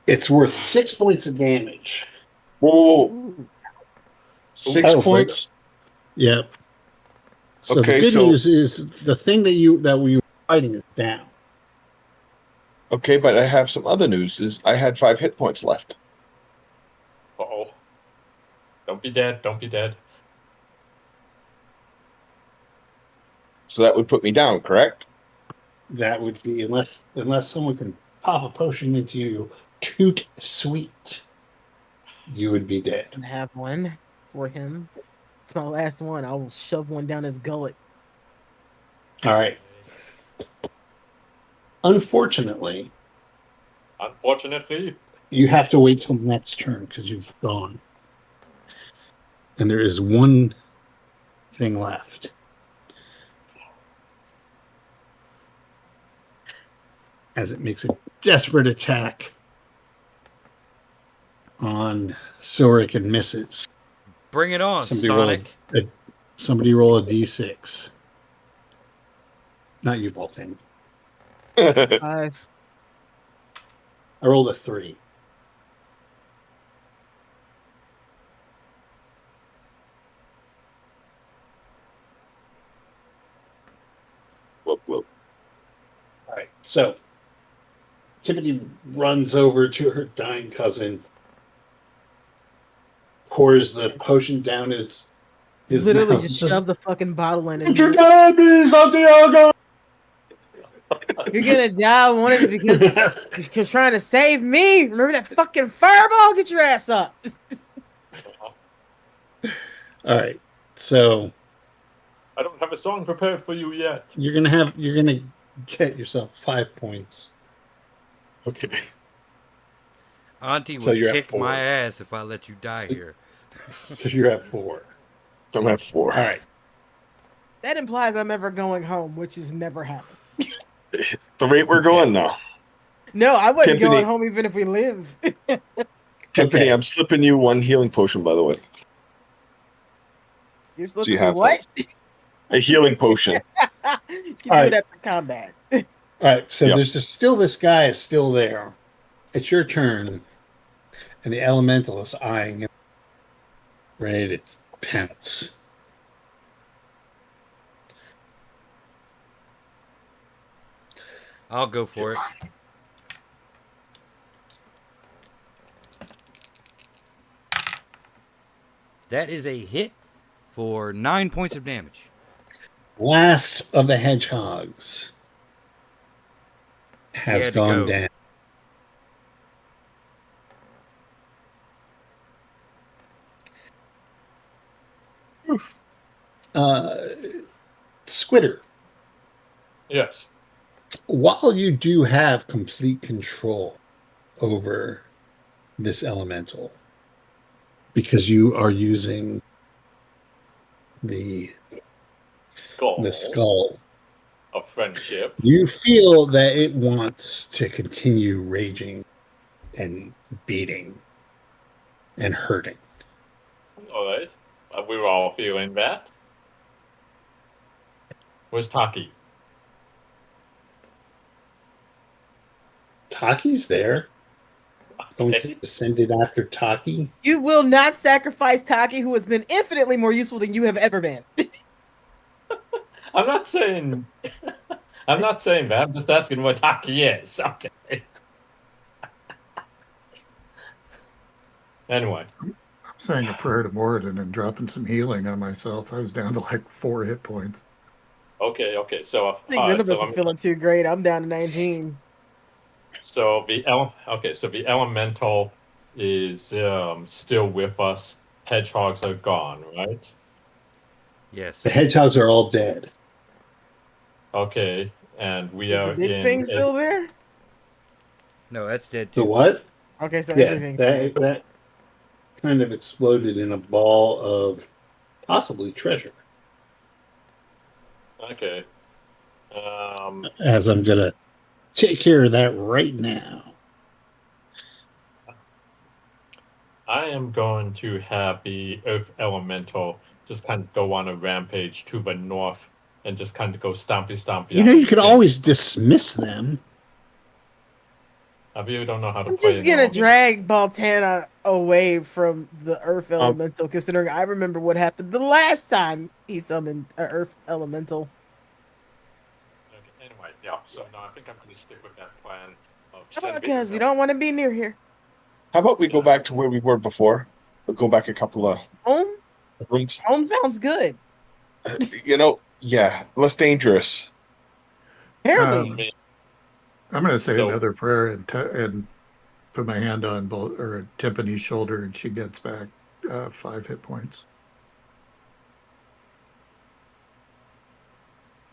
It's worth 6 points of damage. Whoa. 6 Oh, points? Yep. So Okay, the good so- news is the thing that we were fighting is down. Okay, but I have some other news. Is I had 5 hit points left. Uh-oh. Don't be dead. Don't be dead. So that would put me down, correct? That would be unless someone can pop a potion into you, toot sweet, you would be dead. And have one for him. It's my last one. I will shove one down his gullet. All right. Unfortunately, you have to wait till next turn because you've gone. And there is one thing left. As it makes a desperate attack on Silric and misses. Bring it on, Somebody Sonic. Somebody roll a d6. Not you, Bolton. 5. I rolled a 3. Whoop, whoop. All right. So Tiffany runs over to her dying cousin, pours the potion down its His Literally mouth just shove the fucking bottle in his What you mouth. telling me, Santiago? You're gonna die one of it because you're trying to save me. Remember that fucking fireball? Get your ass up. All right. So I don't have a song prepared for you yet. you're gonna get yourself 5 points. Okay. Auntie So would you're at kick 4. my ass if I let you die So- here. So you're at 4. I'm at 4. All right. That implies I'm ever going home, which has never happened. The rate we're going now. No, I wasn't Timpani. going home even if we live. Tiffany, Okay. I'm slipping you 1 healing potion, by the way. You're So you slipping me have what? a healing potion. You can do Alright. that for combat. All right. So Yep. there's still this guy is still there. It's your turn, and the elemental is eyeing him, ready to pounce. I'll go for it. That is a hit for 9 points of damage. Last of the hedgehogs has had to gone go. down. Squitter, Yes. while you do have complete control over this elemental, because you are using the skull, Of friendship. you feel that it wants to continue raging and beating and hurting. All right. We were all feeling that. Where's Taki? Taki's there. Don't Okay. you send it after Taki? You will not sacrifice Taki, who has been infinitely more useful than you have ever been. I'm not saying. I'm not saying that. I'm just asking what Taki is. Okay. Anyway. I'm saying a prayer to Moradin and dropping some healing on myself. I was down to like 4 hit points. Okay. So. I think none of us are feeling too great. I'm down to 19. So the elemental is still with us. Hedgehogs are gone, right? Yes. The hedgehogs are all dead. Okay, and we Is are the big in. thing still there? No, that's dead The too. what? Okay, so Yeah, everything. that kind of exploded in a ball of possibly treasure. Okay. As I'm gonna take care of that right now. I am going to have the Earth Elemental just kind of go on a rampage to the north and just kind of go stompy. You know, on you could things. always dismiss them. I really don't know how to I'm play just an gonna elemental. drag Baltana away from the Earth Elemental, considering I remember what happened the last time he summoned an Earth Elemental. Okay, anyway, yeah. So no, I think I'm going to stick with that plan of sending. Because we don't want to be near here. How about we go back to where we were before? We'll go back a couple of Home? rooms. Home sounds good. You know, yeah, less dangerous. Apparently. I'm going to say So- another prayer and put my hand on Timpani's shoulder, and she gets back 5 hit points.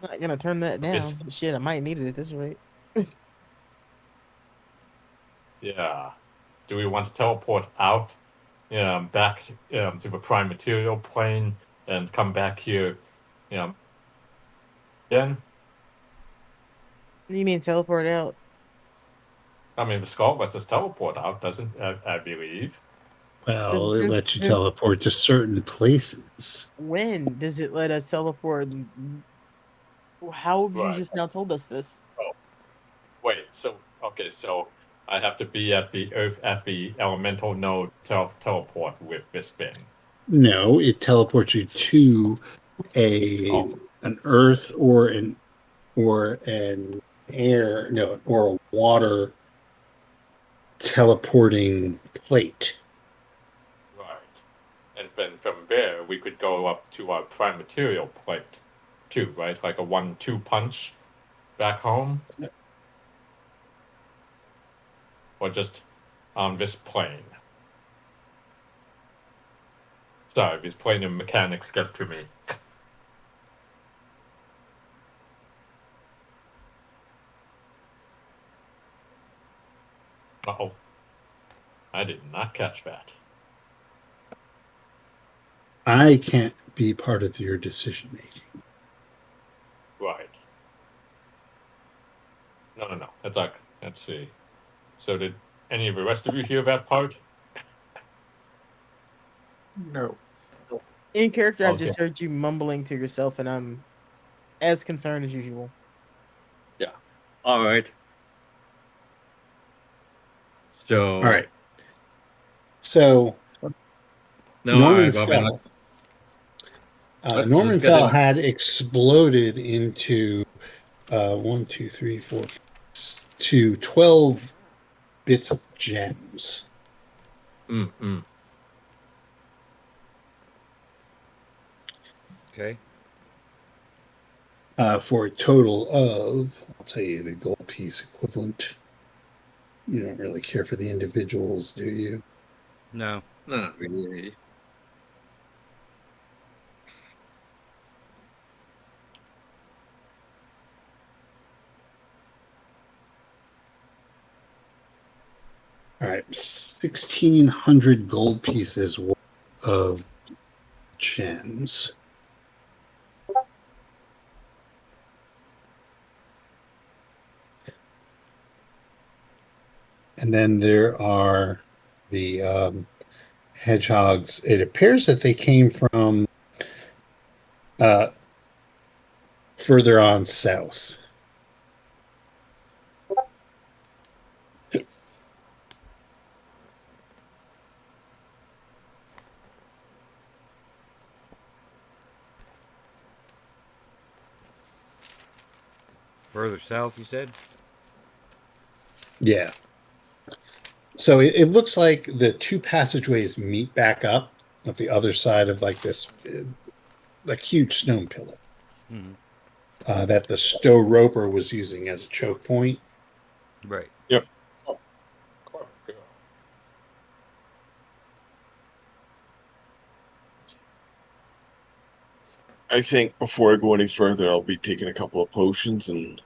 I'm not gonna turn that down. Yes. Shit, I might need it at this rate. Yeah. Do we want to teleport out, back to the prime material plane and come back here, then? You mean teleport out? I mean, the skull lets us teleport out, doesn't I believe? Well, it lets you Since- teleport to certain places. When does it let us teleport? How have you Right. just now told us this? Wait, so I have to be at the elemental node to teleport with this thing. No, it teleports you to an earth or an air, no, or a water teleporting plate. Right. and then from there we could go up to our prime material plate, too, right? Like a 1-2 punch back home, or just on this plane. Sorry, these plane and mechanics get to me. Uh-oh. I did not catch that. I can't be part of your decision making. Right. No. That's like, let's see. So did any of the rest of you hear that part? No. In character, I've Okay. just heard you mumbling to yourself, and I'm as concerned as usual. All right. So. All right. So No, Norman all right, Robin, Fell. Let's Norman just get Fell in. had exploded into 1, 2, 3, 4, 5, to 12 bits of gems. Okay. For a total of, I'll tell you the gold piece equivalent. You don't really care for the individuals, do you? No. Not really. All right, 1,600 gold pieces worth of gems. And then there are the hedgehogs. It appears that they came from further on south. Further south, you said? Yeah. So it looks like the two passageways meet back up at the other side of like this like huge stone pillar Mm-hmm. that the Stowe Roper was using as a choke point. Right. Clever girl. I think before I go any further, I'll be taking a couple of potions and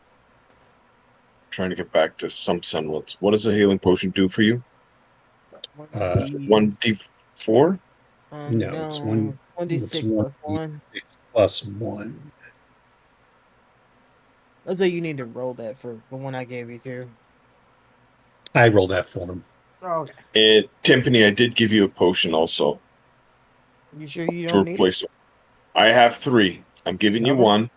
trying to get back to some semblance. What does a healing potion do for you? 1d4? No, it's one- 1d6 it's plus 1d6. 1. Plus 1. That's what you need to roll that for the one I gave you too. I rolled that for him. Oh, okay. And Timpani, I did give you a potion also You sure you to don't need it? replace it. I have 3. I'm giving you Okay. 1. I'm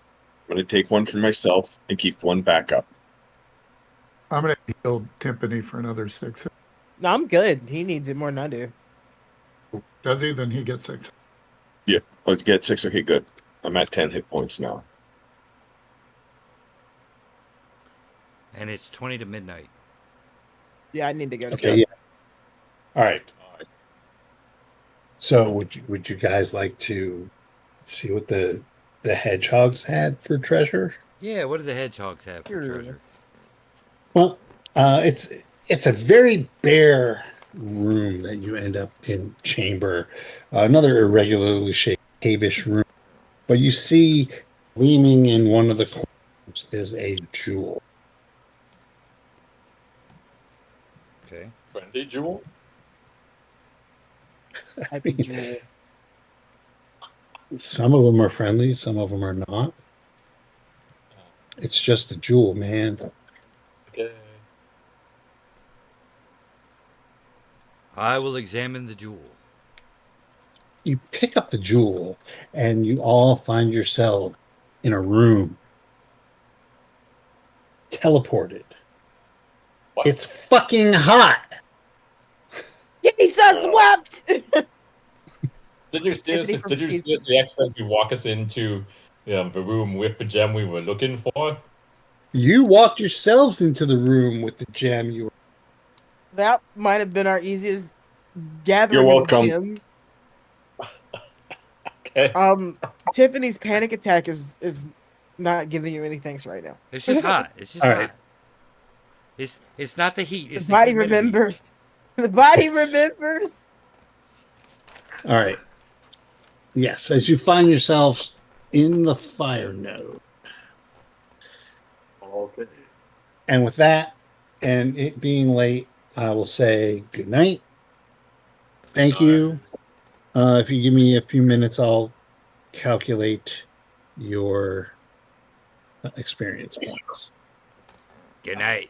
going to take 1 for myself and keep 1 back up. I'm going to heal Timpani for another 6. No, I'm good. He needs it more than I do. Does he? Then he gets 6. Let's get 6. Okay, good. I'm at 10 hit points now. And it's 20 to midnight. Yeah, I need to go to Okay, bed. yeah. All right. All right. So would you guys like to see what the hedgehogs had for treasure? Yeah, what do the hedgehogs have for Sure. treasure? Well, it's a very bare room that you end up in, chamber, another irregularly shaped cavish room. But you see, gleaming in one of the corners is a jewel. Okay. Friendly jewel? Happy jewel. Some of them are friendly, some of them are not. It's just a jewel, man. Okay. I will examine the jewel. You pick up the jewel, and you all find yourself in a room, teleported. What? It's fucking hot. Jesus wept! Did you seriously actually walk us into the room with the gem we were looking for? You walked yourselves into the room with the gem you were. That might have been our easiest gathering You're of the welcome. gym. Okay. Tiffany's panic attack is not giving you any thanks right now. It's just hot. It's just All hot. right. It's not the heat. The It's body humidity. remembers. The body Yes. remembers. All right. Yes, as you find yourselves in the fire node. Okay. And with that, and it being late, I will say good night. Thank Good night. you. If you give me a few minutes, I'll calculate your experience points. Good night.